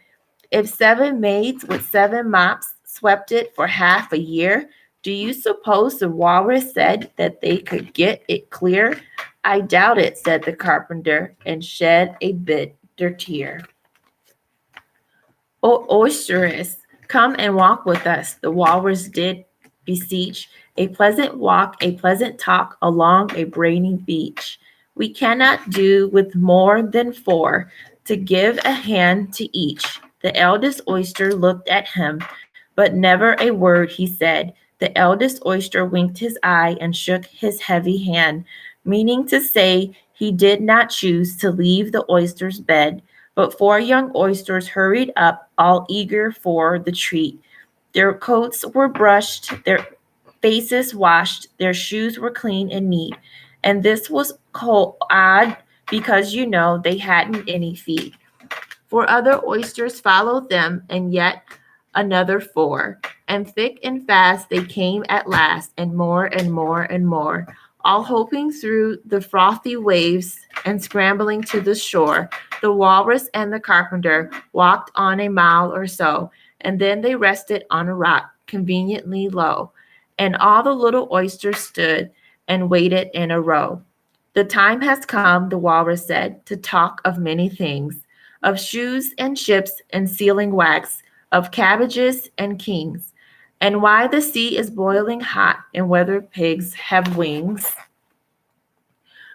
If 7 maids with 7 mops swept it for half a year, do you suppose the Walrus said that they could get it clear? I doubt it," said the Carpenter, and shed a bitter tear. "O Oysteress, come and walk with us," the Walrus did beseech. "A pleasant walk, a pleasant talk along a briny beach. We cannot do with more than 4 to give a hand to each." The eldest oyster looked at him, but never a word he said. The eldest oyster winked his eye and shook his heavy hand, meaning to say he did not choose to leave the oyster's bed. But 4 young oysters hurried up, all eager for the treat. Their coats were brushed, their faces washed, their shoes were clean and neat. And this was odd because, they hadn't any feet. 4 other oysters followed them, and yet another 4. And thick and fast they came at last, and more and more and more, all hoping through the frothy waves and scrambling to the shore. The Walrus and the Carpenter walked on a mile or so, and then they rested on a rock conveniently low. And all the little oysters stood and waited in a row. "The time has come," the Walrus said, "to talk of many things, of shoes and ships and sealing wax, of cabbages and kings, and why the sea is boiling hot and whether pigs have wings."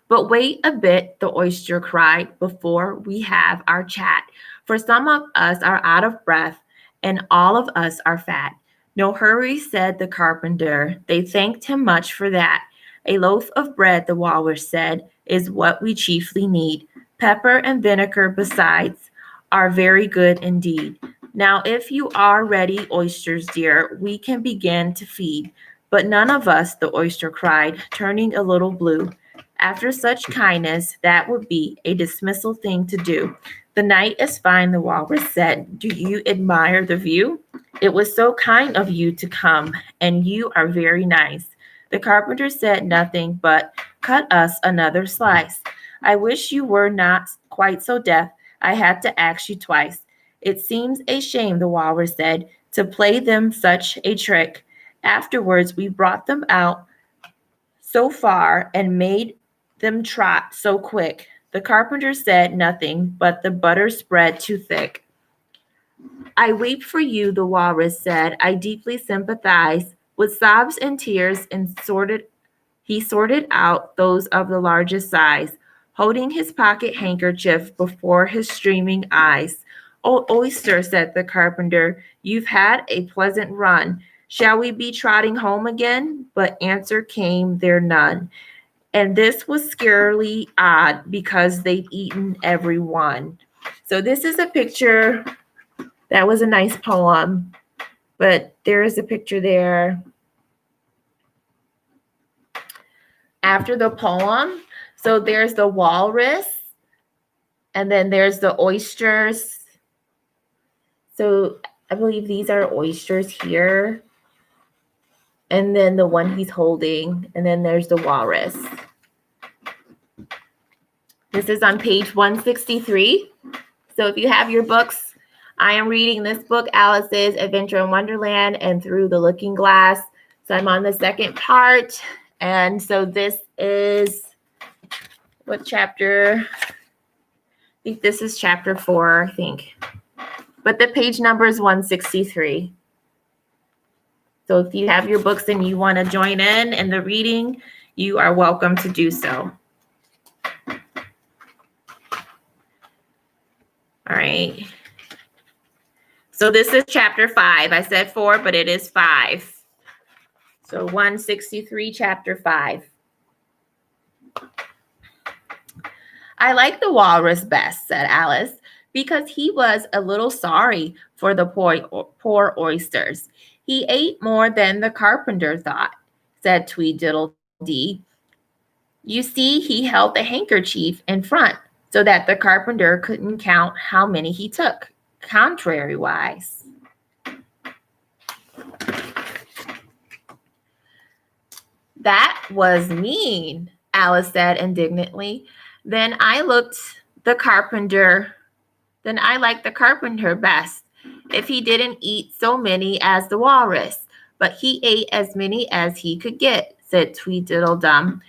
"But wait a bit," the oyster cried, "before we have our chat, for some of us are out of breath and all of us are fat." "No hurry," said the Carpenter. They thanked him much for that. "A loaf of bread," the Walrus said, "is what we chiefly need. Pepper and vinegar besides are very good indeed. Now, if you are ready, oysters dear, we can begin to feed." "But none of us," the oyster cried, turning a little blue. "After such kindness, that would be a dismissal thing to do." "The night is fine," the Walrus said. "Do you admire the view? It was so kind of you to come, and you are very nice." The Carpenter said nothing but cut us another slice. "I wish you were not quite so deaf. I had to ask you twice." "It seems a shame," the Walrus said, "to play them such a trick. Afterwards we brought them out so far and made them trot so quick." The Carpenter said nothing, but the butter spread too thick. "I weep for you," the Walrus said. "I deeply sympathize." With sobs and tears, he sorted out those of the largest size. holding his pocket handkerchief before his streaming eyes. "Oh, Oyster," said the carpenter, "you've had a pleasant run. Shall we be trotting home again?" But answer came there none. And this was scarcely odd because they'd eaten every one. So this is a picture. That was a nice poem, but there is a picture there after the poem. So there's the walrus, and then there's the oysters. So I believe these are oysters here. And then the one he's holding, and then there's the walrus. This is on page 163. So if you have your books, I am reading this book, Alice's Adventure in Wonderland and Through the Looking Glass. So I'm on the second part. And so this is what chapter? I think this is chapter 4, I think. But the page number is 163. So if you have your books and you want to join in the reading, you are welcome to do so. All right. So this is chapter 5. I said 4, but it is 5. So 163, chapter 5. "I like the walrus best," said Alice, "because he was a little sorry for the poor oysters. He ate more than the carpenter thought," said Tweedledee. "You see, he held the handkerchief in front so that the carpenter couldn't count how many he took, contrariwise." "That was mean," Alice said indignantly. Then I liked the carpenter best, if he didn't eat so many as the walrus. But he ate as many as he could get," said Tweedledum.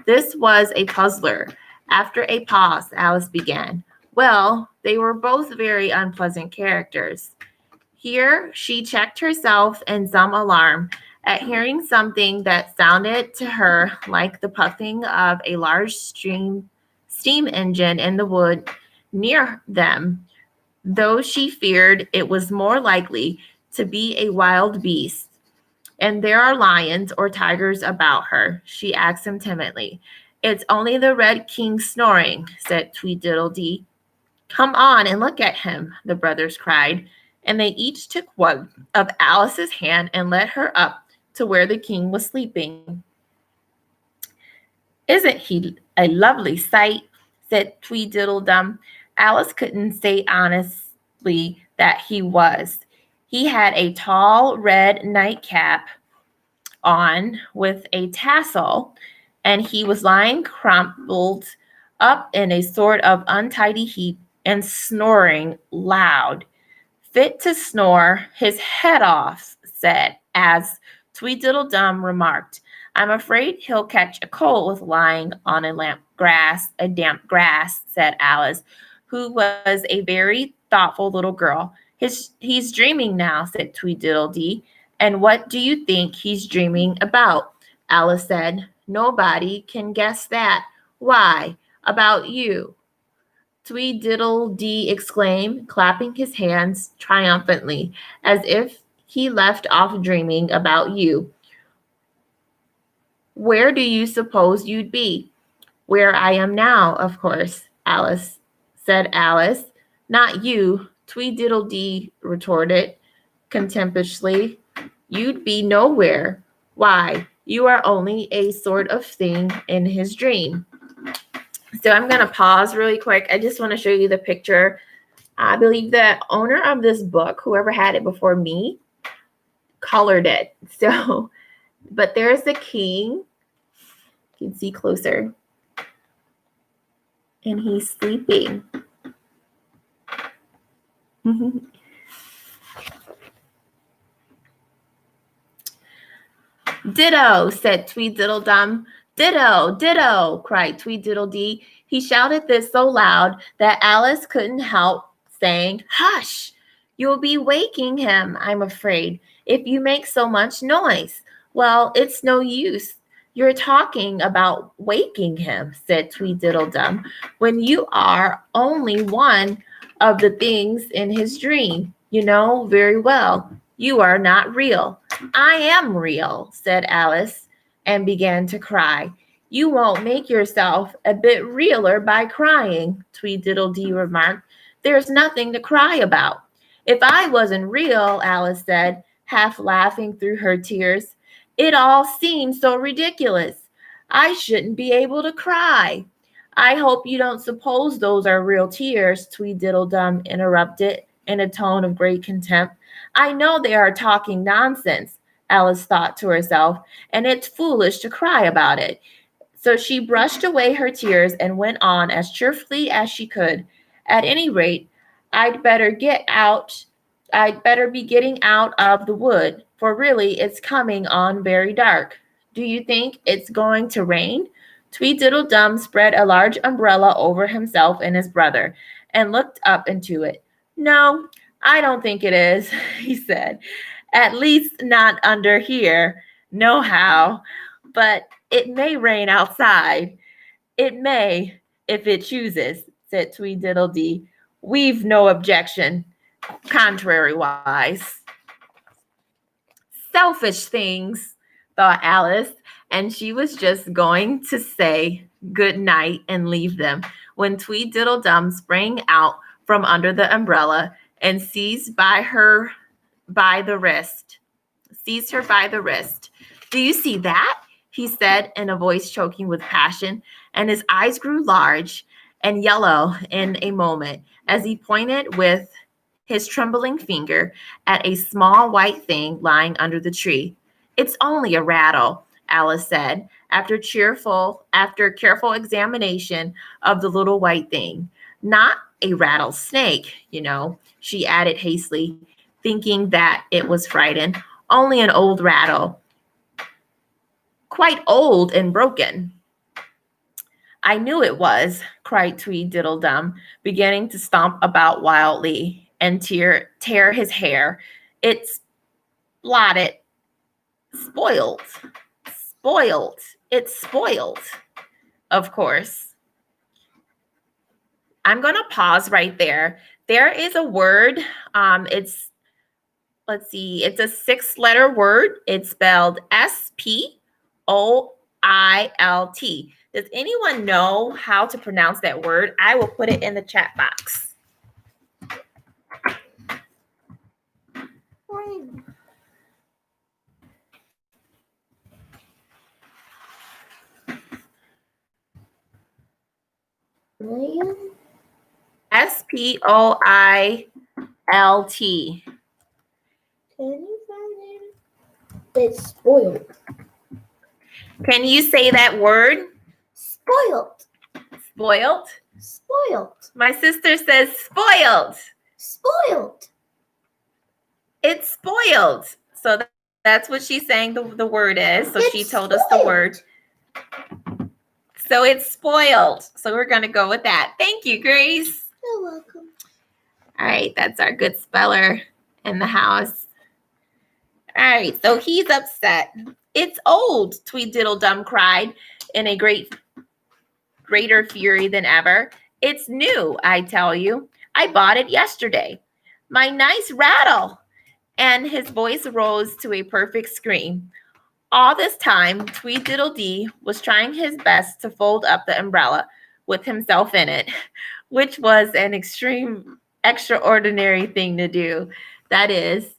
This was a puzzler. After a pause, Alice began. "Well, they were both very unpleasant characters." Here she checked herself in some alarm at hearing something that sounded to her like the puffing of a large steam engine in the wood near them, though she feared it was more likely to be a wild beast. "And there are lions or tigers about her?" she asked him timidly. "It's only the Red King snoring," said Tweedledee. "Come on and look at him," the brothers cried, and they each took one of Alice's hand and led her up to where the king was sleeping. "Isn't he a lovely sight?" said Tweedledum. Alice couldn't say honestly that he was. He had a tall red nightcap on with a tassel, and he was lying crumpled up in a sort of untidy heap and snoring loud. "Fit to snore his head off," said, as Tweedledum remarked. "I'm afraid he'll catch a cold with lying on damp grass," said Alice, who was a very thoughtful little girl. He's dreaming now," said Tweedledee. "And what do you think he's dreaming about?" Alice said. "Nobody can guess that. Why, about you," Tweedledee exclaimed, clapping his hands triumphantly, as if he left off dreaming about you. "Where do you suppose you'd be?" "Where I am now, of course," said Alice. "Not you," Tweedledee retorted contemptuously. "You'd be nowhere. Why, you are only a sort of thing in his dream." So I'm going to pause really quick. I just want to show you the picture. I believe the owner of this book, whoever had it before me, colored it. So, but there's the king. You can see closer. And he's sleeping. "Ditto," said Tweedledum. "Ditto, ditto," cried Tweedledee. He shouted this so loud that Alice couldn't help saying, "Hush! You'll be waking him, I'm afraid, if you make so much noise." "Well, it's no use," You're talking about waking him, said Tweedledum, when you are only one of the things in his dream. You know very well you are not real. I am real, said Alice, and began to cry. You won't make yourself a bit realer by crying, Tweedledee remarked. There's nothing to cry about. If I wasn't real, Alice said, half laughing through her tears, it all seems so ridiculous. I shouldn't be able to cry. I hope you don't suppose those are real tears, Tweedledum interrupted in a tone of great contempt. I know they are talking nonsense, Alice thought to herself, and it's foolish to cry about it. So she brushed away her tears and went on as cheerfully as she could. At any rate, I'd better be getting out of the wood, for really it's coming on very dark. Do you think it's going to rain? Tweedledum spread a large umbrella over himself and his brother and looked up into it. No, I don't think it is, he said. At least not under here, nohow. But it may rain outside. It may, if it chooses, said Tweedledee. We've no objection, contrariwise. Selfish things, thought Alice, and she was just going to say good night and leave them when Tweedledum sprang out from under the umbrella and seized her by the wrist. Do you see that? He said in a voice choking with passion, and his eyes grew large and yellow in a moment as he pointed with his trembling finger at a small white thing lying under the tree. It's only a rattle, Alice said, after careful examination of the little white thing. Not a rattlesnake, you know, she added hastily, thinking that it was frightened. Only an old rattle, quite old and broken. I knew it was, cried Tweedledum, beginning to stomp about wildly and tear his hair. It's blotted, spoiled. It's spoiled, of course. I'm going to pause right there. There is a word. It's a 6-letter word. It's spelled S-P-O-I-L-T. Does anyone know how to pronounce that word? I will put it in the chat box. S-P-O-I-L-T. Can you find it? It's spoiled. Can you say that word? Spoiled. Spoiled? Spoiled. My sister says spoiled. Spoiled. It's spoiled. So that's what she's saying the word is. So she told us the word. So it's spoiled. So we're going to go with that. Thank you, Grace. You're welcome. All right. That's our good speller in the house. All right. So he's upset. It's old, Tweedledum cried in a greater fury than ever. It's new, I tell you. I bought it yesterday. My nice rattle. And his voice rose to a perfect scream. All this time, Tweedledee was trying his best to fold up the umbrella with himself in it, which was an extraordinary thing to do. That is,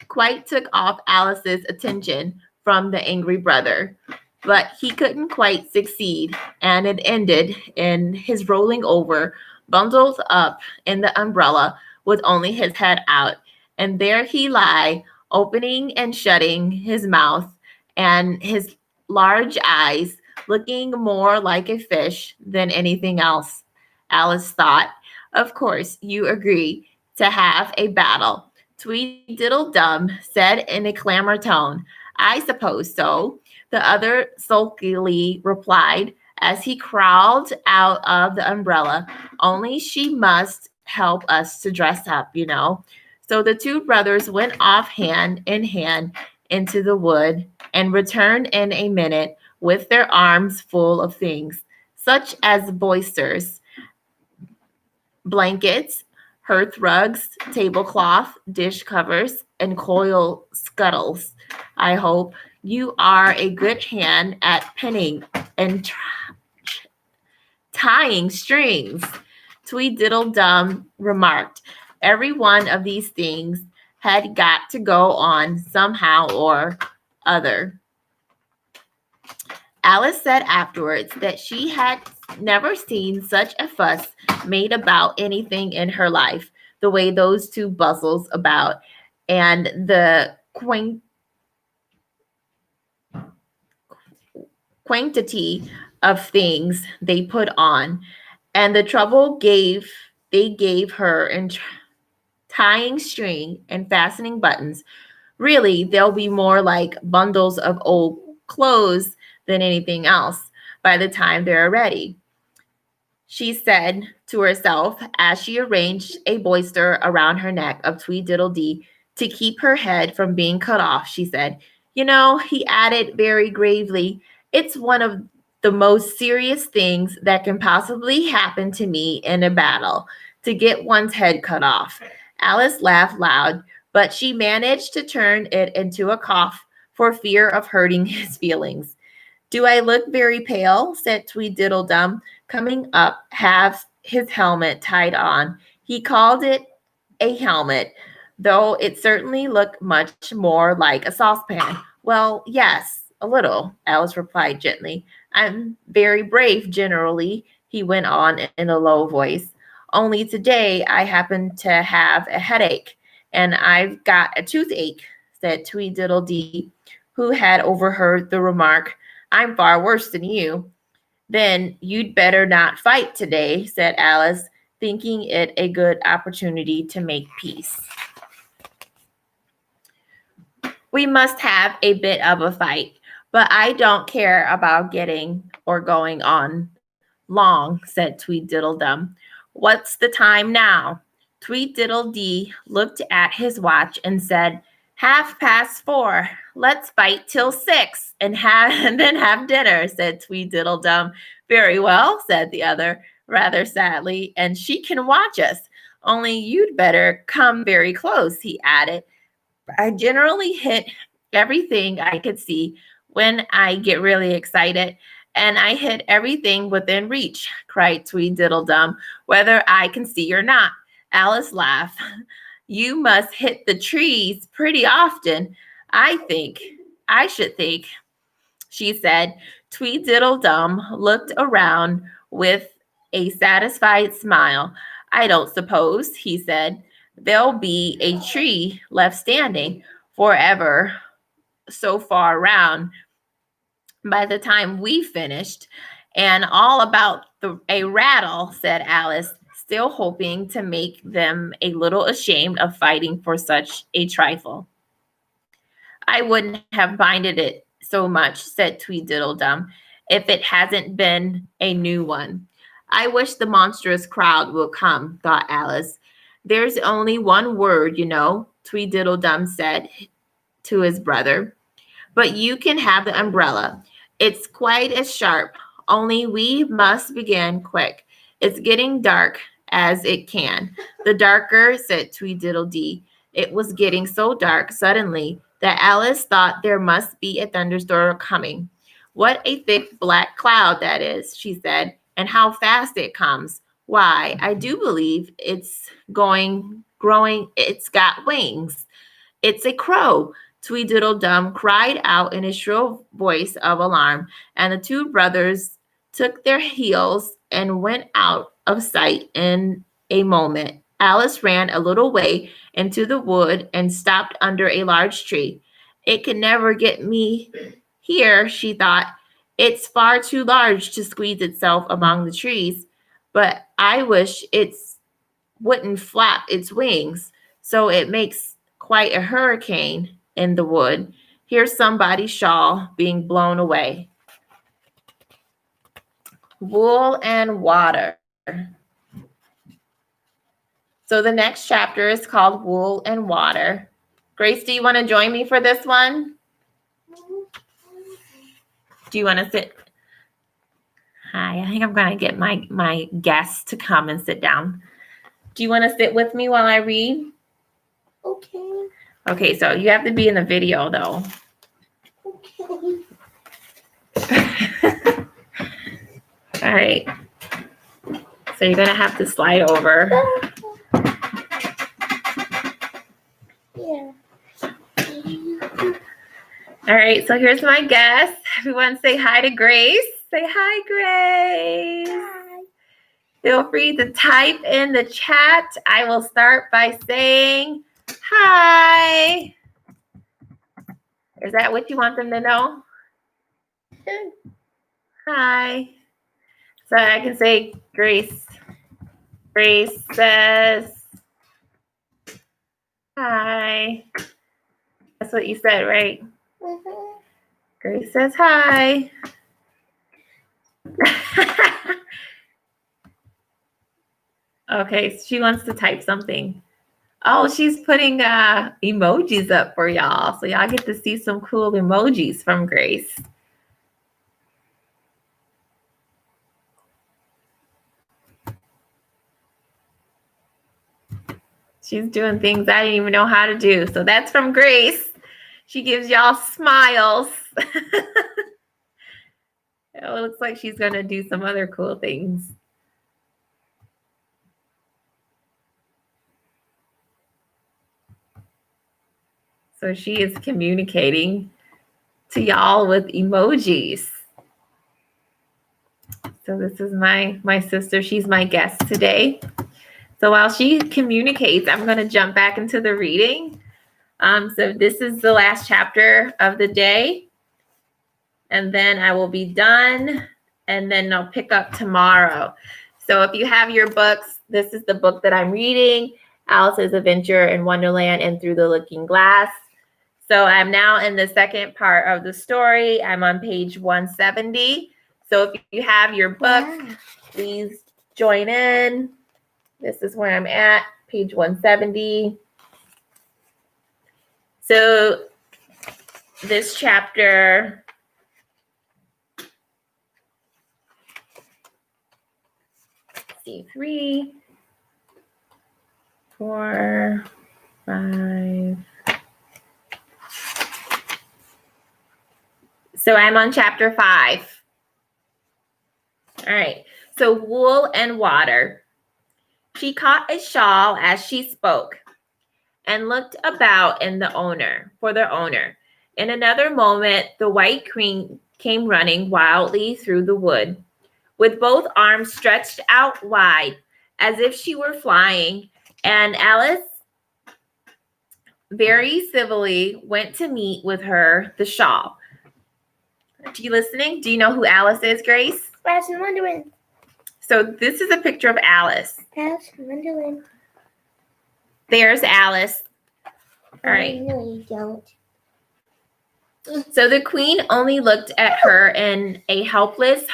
quite took off Alice's attention from the angry brother. But he couldn't quite succeed, and it ended in his rolling over, bundled up in the umbrella with only his head out. And there he lay, opening and shutting his mouth and his large eyes, looking more like a fish than anything else. Alice thought, of course, you agree to have a battle. Tweedledum said in a clamor tone. I suppose so, the other sulkily replied as he crawled out of the umbrella. Only she must help us to dress up, you know. So the two brothers went off hand in hand into the wood and returned in a minute with their arms full of things, such as bolsters, blankets, hearth rugs, tablecloth, dish covers, and coil scuttles. I hope you are a good hand at pinning and tying strings, Tweedledum remarked. Every one of these things had got to go on somehow or other. Alice said afterwards that she had never seen such a fuss made about anything in her life, the way those two bustled about, and the quantity of things they put on, and the trouble they gave her in tying string and fastening buttons. Really, they'll be more like bundles of old clothes than anything else by the time they're ready, she said to herself as she arranged a bolster around her neck of Tweedledee to keep her head from being cut off. She said, "You know," he added very gravely, "it's one of the most serious things that can possibly happen to me in a battle, to get one's head cut off." Alice laughed loud, but she managed to turn it into a cough for fear of hurting his feelings. "Do I look very pale?" said Tweedledum, coming up, have his helmet tied on. He called it a helmet, though it certainly looked much more like a saucepan. "Well, yes, a little," Alice replied gently. "I'm very brave generally," he went on in a low voice. "Only today I happen to have a headache, and I've got a toothache," said Tweedledee, who had overheard the remark. "I'm far worse than you." "Then you'd better not fight today," said Alice, thinking it a good opportunity to make peace. "We must have a bit of a fight, but I don't care about getting or going on long," said Tweedledum. "What's the time now?" Tweedledee looked at his watch and said, 4:30. "Let's fight till 6 and then have dinner," said Tweedledum. "Very well," said the other, rather sadly, "and she can watch us. Only you'd better come very close," he added. "I generally hit everything I could see when I get really excited, and I hit everything within reach," cried Tweedledum, "whether I can see or not." Alice laughed. "You must hit the trees pretty often, I should think," she said. Tweedledum looked around with a satisfied smile. "I don't suppose," he said, "there'll be a tree left standing forever so far round by the time we finished. And all about a rattle," said Alice, still hoping to make them a little ashamed of fighting for such a trifle. "I wouldn't have minded it so much," said Tweedledum, "if it hasn't been a new one." "I wish the monstrous crowd will come," thought Alice. "There's only one word, you know," Tweedledum said to his brother. "But you can have the umbrella. It's quite as sharp, only we must begin quick. It's getting dark as it can." "The darker," said Tweedledee. It was getting so dark suddenly that Alice thought there must be a thunderstorm coming. "What a thick black cloud that is," she said, "and how fast it comes. Why, I do believe it's it's got wings. It's a crow." Tweedledum cried out in a shrill voice of alarm, and the two brothers took their heels and went out of sight in a moment. Alice ran a little way into the wood and stopped under a large tree. "It can never get me here," she thought. "It's far too large to squeeze itself among the trees. But I wish it wouldn't flap its wings, so it makes quite a hurricane in the wood. Here's somebody's shawl being blown away." Wool and water. So the next chapter is called Wool and Water. Grace, do you want to join me for this one? Do you want to sit? Hi, I think I'm going to get my guests to come and sit down. Do you want to sit with me while I read? Okay. Okay, so you have to be in the video though. Okay. All right. So you're going to have to slide over. Yeah. All right, so here's my guest. Everyone say hi to Grace. Say hi, Grace. Hi. Feel free to type in the chat. I will start by saying hi. Is that what you want them to know? Hi. So I can say Grace. Grace says hi. That's what you said, right? Mhm. Grace says hi. Okay, she wants to type something. Oh, she's putting emojis up for y'all. So y'all get to see some cool emojis from Grace. She's doing things I didn't even know how to do. So that's from Grace. She gives y'all smiles. It looks like she's going to do some other cool things. So she is communicating to y'all with emojis. So this is my sister. She's my guest today. So while she communicates, I'm going to jump back into the reading. So this is the last chapter of the day. And then I will be done. And then I'll pick up tomorrow. So if you have your books, this is the book that I'm reading, Alice's Adventure in Wonderland and Through the Looking Glass. So I'm now in the second part of the story. I'm on page 170. So if you have your book, please join in. This is where I'm at, page 170. So this chapter see 3, 4, 5. So I'm on chapter 5. All right. So wool and water. She caught a shawl as she spoke and looked about in the owner for their owner. In another moment, the White Queen came running wildly through the wood, with both arms stretched out wide, as if she were flying, and Alice very civilly went to meet with her the shawl. Are you listening? Do you know who Alice is, Grace? Alice in Wonderland. So this is a picture of Alice. Alice in Wonderland. There's Alice. All right. No, you don't. So the queen only looked at her in a helpless,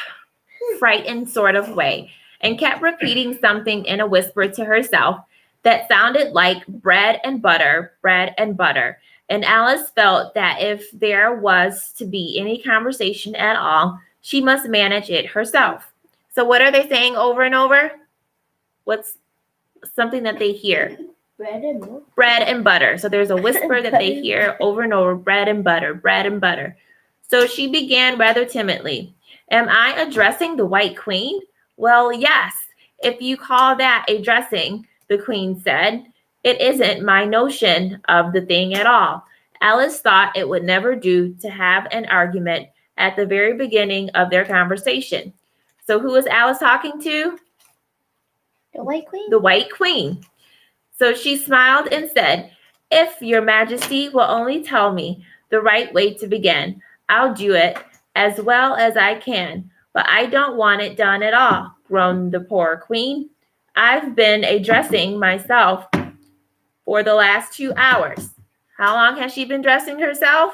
frightened sort of way and kept repeating something in a whisper to herself that sounded like bread and butter, bread and butter. And Alice felt that if there was to be any conversation at all, she must manage it herself. So what are they saying over and over? What's something that they hear? Bread and milk. Bread and butter. So there's a whisper that they hear over and over, bread and butter, bread and butter. So she began rather timidly. Am I addressing the White Queen? Well, yes, if you call that a dressing, the queen said. It isn't my notion of the thing at all. Alice thought it would never do to have an argument at the very beginning of their conversation. So who is Alice talking to? The White Queen? The White Queen. So she smiled and said, if your majesty will only tell me the right way to begin, I'll do it as well as I can. But I don't want it done at all, groaned the poor queen. I've been dressing myself for the last 2 hours. How long has she been dressing herself?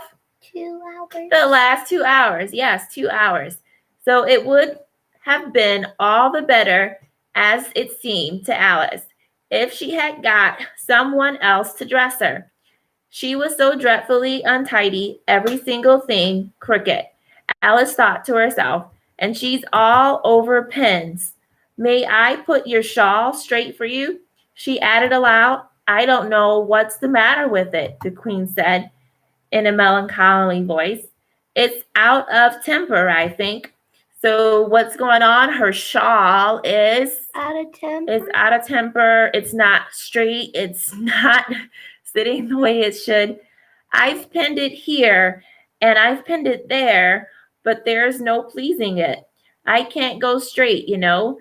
2 hours. The last 2 hours. Yes, 2 hours. So it would have been all the better, as it seemed to Alice, if she had got someone else to dress her. She was so dreadfully untidy, every single thing crooked. Alice thought to herself, and she's all over pins. May I put your shawl straight for you? She added aloud. I don't know what's the matter with it, the queen said in a melancholy voice. It's out of temper, I think. So what's going on? Her shawl is Out of temper. it's out of temper. It's not straight. It's not sitting the way it should. I've pinned it here and I've pinned it there, but there's no pleasing it. I can't go straight, you know.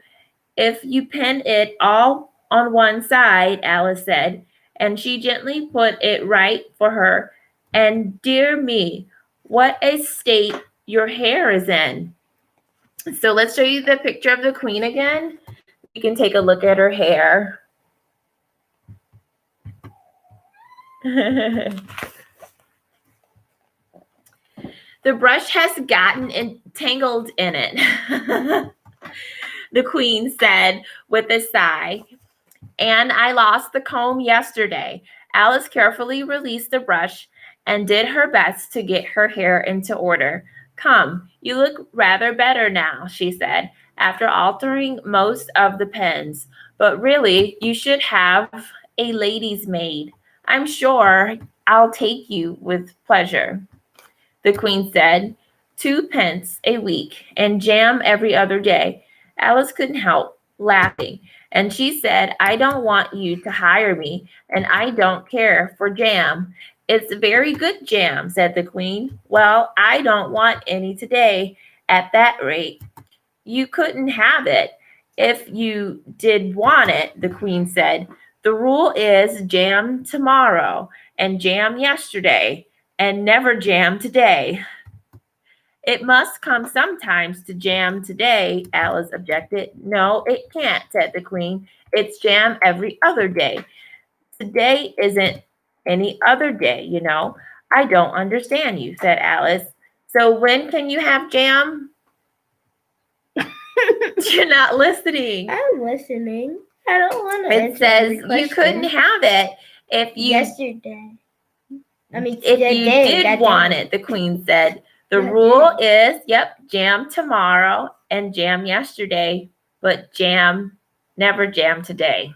If you pin it all on one side, Alice said, and she gently put it right for her. And dear me, what a state your hair is in. So let's show you the picture of the queen again. You can take a look at her hair. The brush has gotten entangled in it, the queen said with a sigh. And I lost the comb yesterday. Alice carefully released the brush and did her best to get her hair into order. Come, you look rather better now, she said, after altering most of the pins. But really, you should have a lady's maid. I'm sure I'll take you with pleasure, the queen said. 2 pence a week and jam every other day. Alice couldn't help laughing, and she said, I don't want you to hire me, and I don't care for jam. It's very good jam, said the queen. Well, I don't want any today. At that rate, you couldn't have it if you did want it, the queen said. The rule is jam tomorrow and jam yesterday and never jam today. It must come sometimes to jam today, Alice objected. No, it can't, said the queen. It's jam every other day. Today isn't any other day, you know. I don't understand you, said Alice. So when can you have jam? You're not listening. I'm listening. I don't want to. It says you couldn't have it if you yesterday. I mean, if you did want it, the queen said. The rule is, jam tomorrow and jam yesterday, but never jam today.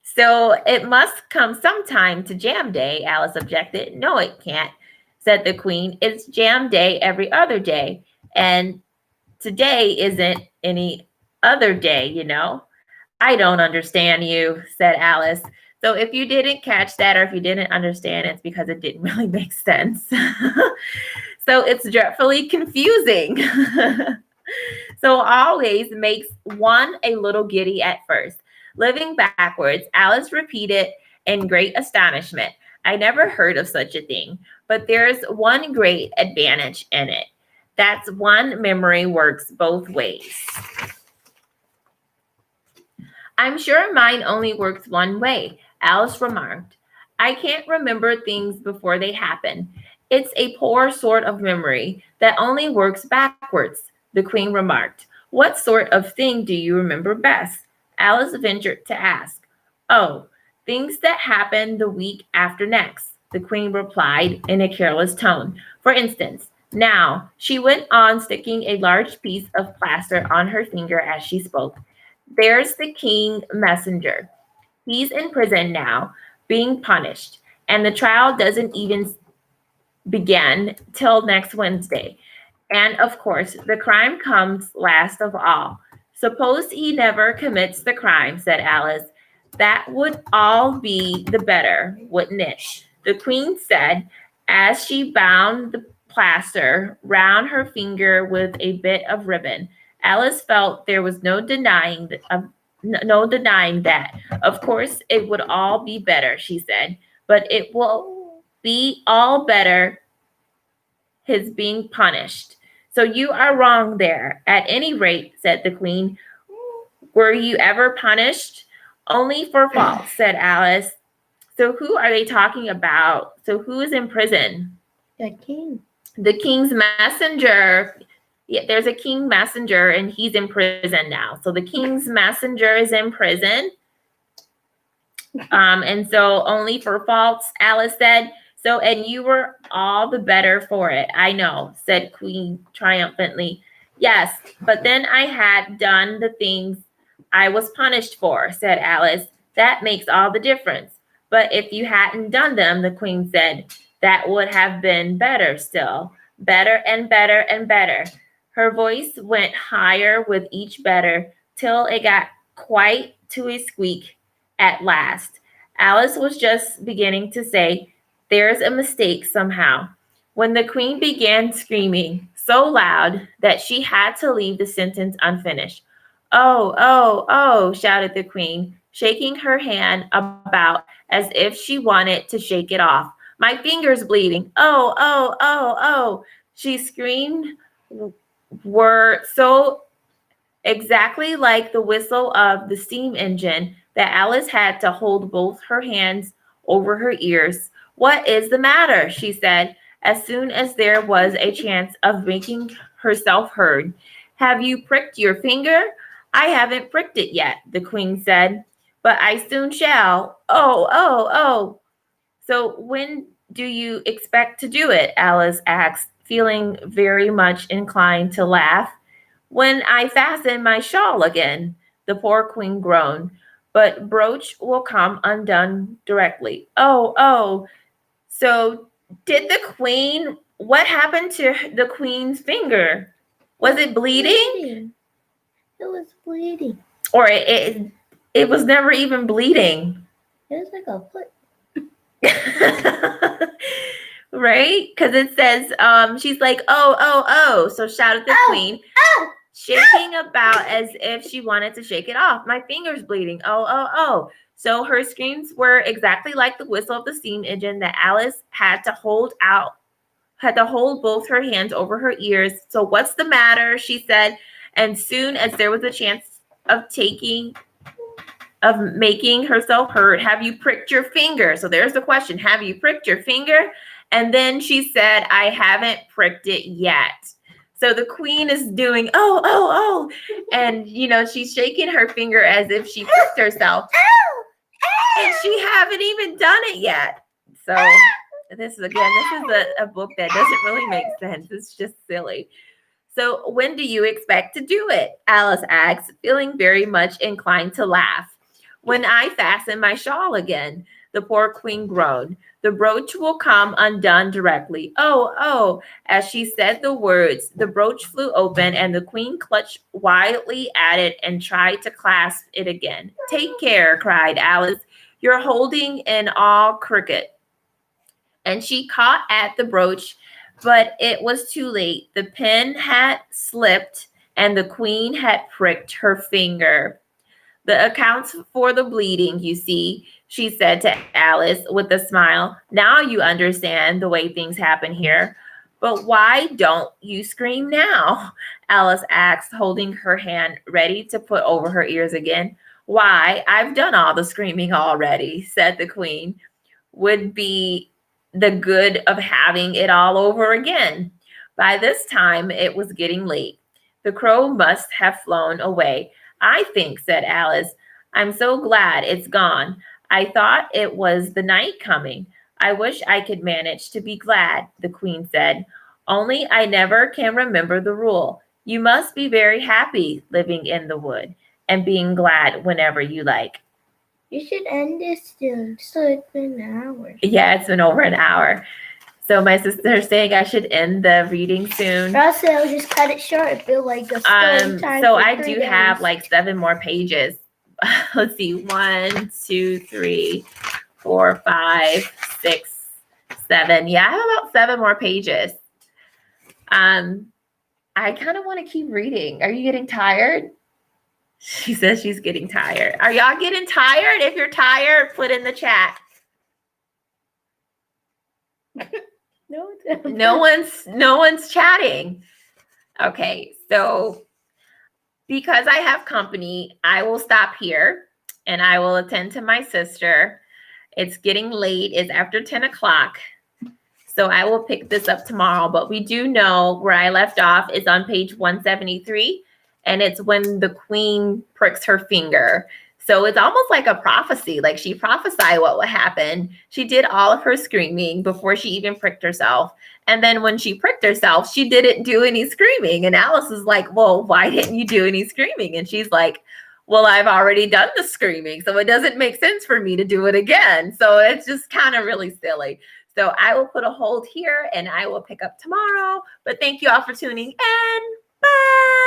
So it must come sometime to jam day, Alice objected. No, it can't, said the queen. It's jam day every other day, and today isn't any other day, you know. I don't understand you, said Alice. So if you didn't catch that or if you didn't understand, it's because it didn't really make sense. So it's dreadfully confusing. So always makes one a little giddy at first. Living backwards, Alice repeated in great astonishment. I never heard of such a thing, but there's one great advantage in it. That's one memory works both ways. I'm sure mine only works one way, Alice remarked. I can't remember things before they happen. It's a poor sort of memory that only works backwards, the queen remarked. What sort of thing do you remember best? Alice ventured to ask. Oh, things that happen the week after next, the queen replied in a careless tone. For instance, now, she went on, sticking a large piece of plaster on her finger as she spoke. There's the king messenger. He's in prison now, being punished, and the trial doesn't even begin till next Wednesday. And of course, the crime comes last of all. Suppose he never commits the crime, said Alice. That would all be the better, wouldn't it? The queen said, as she bound the plaster round her finger with a bit of ribbon. Alice felt there was no denying that. Of course, it would all be better, she said, but it will be all better his being punished. So you are wrong there. At any rate, said the queen. Were you ever punished? Only for fault, said Alice. So who are they talking about? So who is in prison? The king. The king's messenger. Yeah, there's a king messenger and he's in prison now. So the king's messenger is in prison. And so only for faults, Alice said. So, and you were all the better for it. I know, said Queen triumphantly. Yes, but then I had done the things I was punished for, said Alice. That makes all the difference. But if you hadn't done them, the Queen said, that would have been better still. Better and better and better. Her voice went higher with each better till it got quite to a squeak at last. Alice was just beginning to say, there's a mistake somehow, when the Queen began screaming so loud that she had to leave the sentence unfinished. Oh, oh, oh, shouted the Queen, shaking her hand about as if she wanted to shake it off. My finger's bleeding. Oh, oh, oh, oh. She screamed were so exactly like the whistle of the steam engine that Alice had to hold both her hands over her ears. What is the matter? She said, as soon as there was a chance of making herself heard. Have you pricked your finger? I haven't pricked it yet, the Queen said, but I soon shall. Oh, oh, oh. So when do you expect to do it? Alice asked, feeling very much inclined to laugh. When I fasten my shawl again, the poor Queen groaned. But brooch will come undone directly. Oh, oh. So did the Queen, what happened to the Queen's finger? Was it bleeding? It was bleeding. Or it was never even bleeding? It was like a foot. Right? Because it says, she's like, oh, oh, oh. So shouted the Queen, shaking about as if she wanted to shake it off. My finger's bleeding. Oh, oh, oh. So her screams were exactly like the whistle of the steam engine that Alice had to hold both her hands over her ears. So what's the matter? She said. And soon as there was a chance of making herself heard, have you pricked your finger? So there's the question. Have you pricked your finger? And then she said, I haven't pricked it yet. So the Queen is doing, oh, oh, oh. And, she's shaking her finger as if she pricked herself. And she haven't even done it yet. So this is a book that doesn't really make sense. It's just silly. So when do you expect to do it? Alice asked, feeling very much inclined to laugh. When I fasten my shawl again, the poor Queen groaned. The brooch will come undone directly. Oh, oh. As she said the words, the brooch flew open and the Queen clutched wildly at it and tried to clasp it again. Take care, cried Alice. You're holding in all crooked. And she caught at the brooch, but it was too late. The pin had slipped and the Queen had pricked her finger. The accounts for the bleeding, you see, she said to Alice with a smile. Now you understand the way things happen here. But why don't you scream now? Alice asked, holding her hand ready to put over her ears again. Why, I've done all the screaming already, said the Queen. Would be the good of having it all over again. By this time, it was getting late. The crow must have flown away. I think, said Alice. I'm so glad it's gone. I thought it was the night coming. I wish I could manage to be glad, the Queen said. Only I never can remember the rule. You must be very happy living in the wood and being glad whenever you like. You should end this soon. So it's been an hour. Yeah, it's been over an hour. So my sister's saying I should end the reading soon. Or else I'll just cut it short and feel like a story time. So for I 3 do days. have like 7 more pages. Let's see, 1, 2, 3, 4, 5, 6, 7. Yeah, I have about 7 more pages. I kind of want to keep reading. Are you getting tired? She says she's getting tired. Are y'all getting tired? If you're put in the chat. No one's chatting. Okay, so because I have company, I will stop here and I will attend to my sister. It's getting late. It's after 10 o'clock. So I will pick this up tomorrow. But we do know where I left off is on page 173. And it's when the Queen pricks her finger. So it's almost like a prophecy. Like she prophesied what would happen. She did all of her screaming before she even pricked herself. And then when she pricked herself, she didn't do any screaming. And Alice is like, well, why didn't you do any screaming? And she's like, well, I've already done the screaming, so it doesn't make sense for me to do it again. So it's just kind of really silly. So I will put a hold here and I will pick up tomorrow. But thank you all for tuning in. Bye.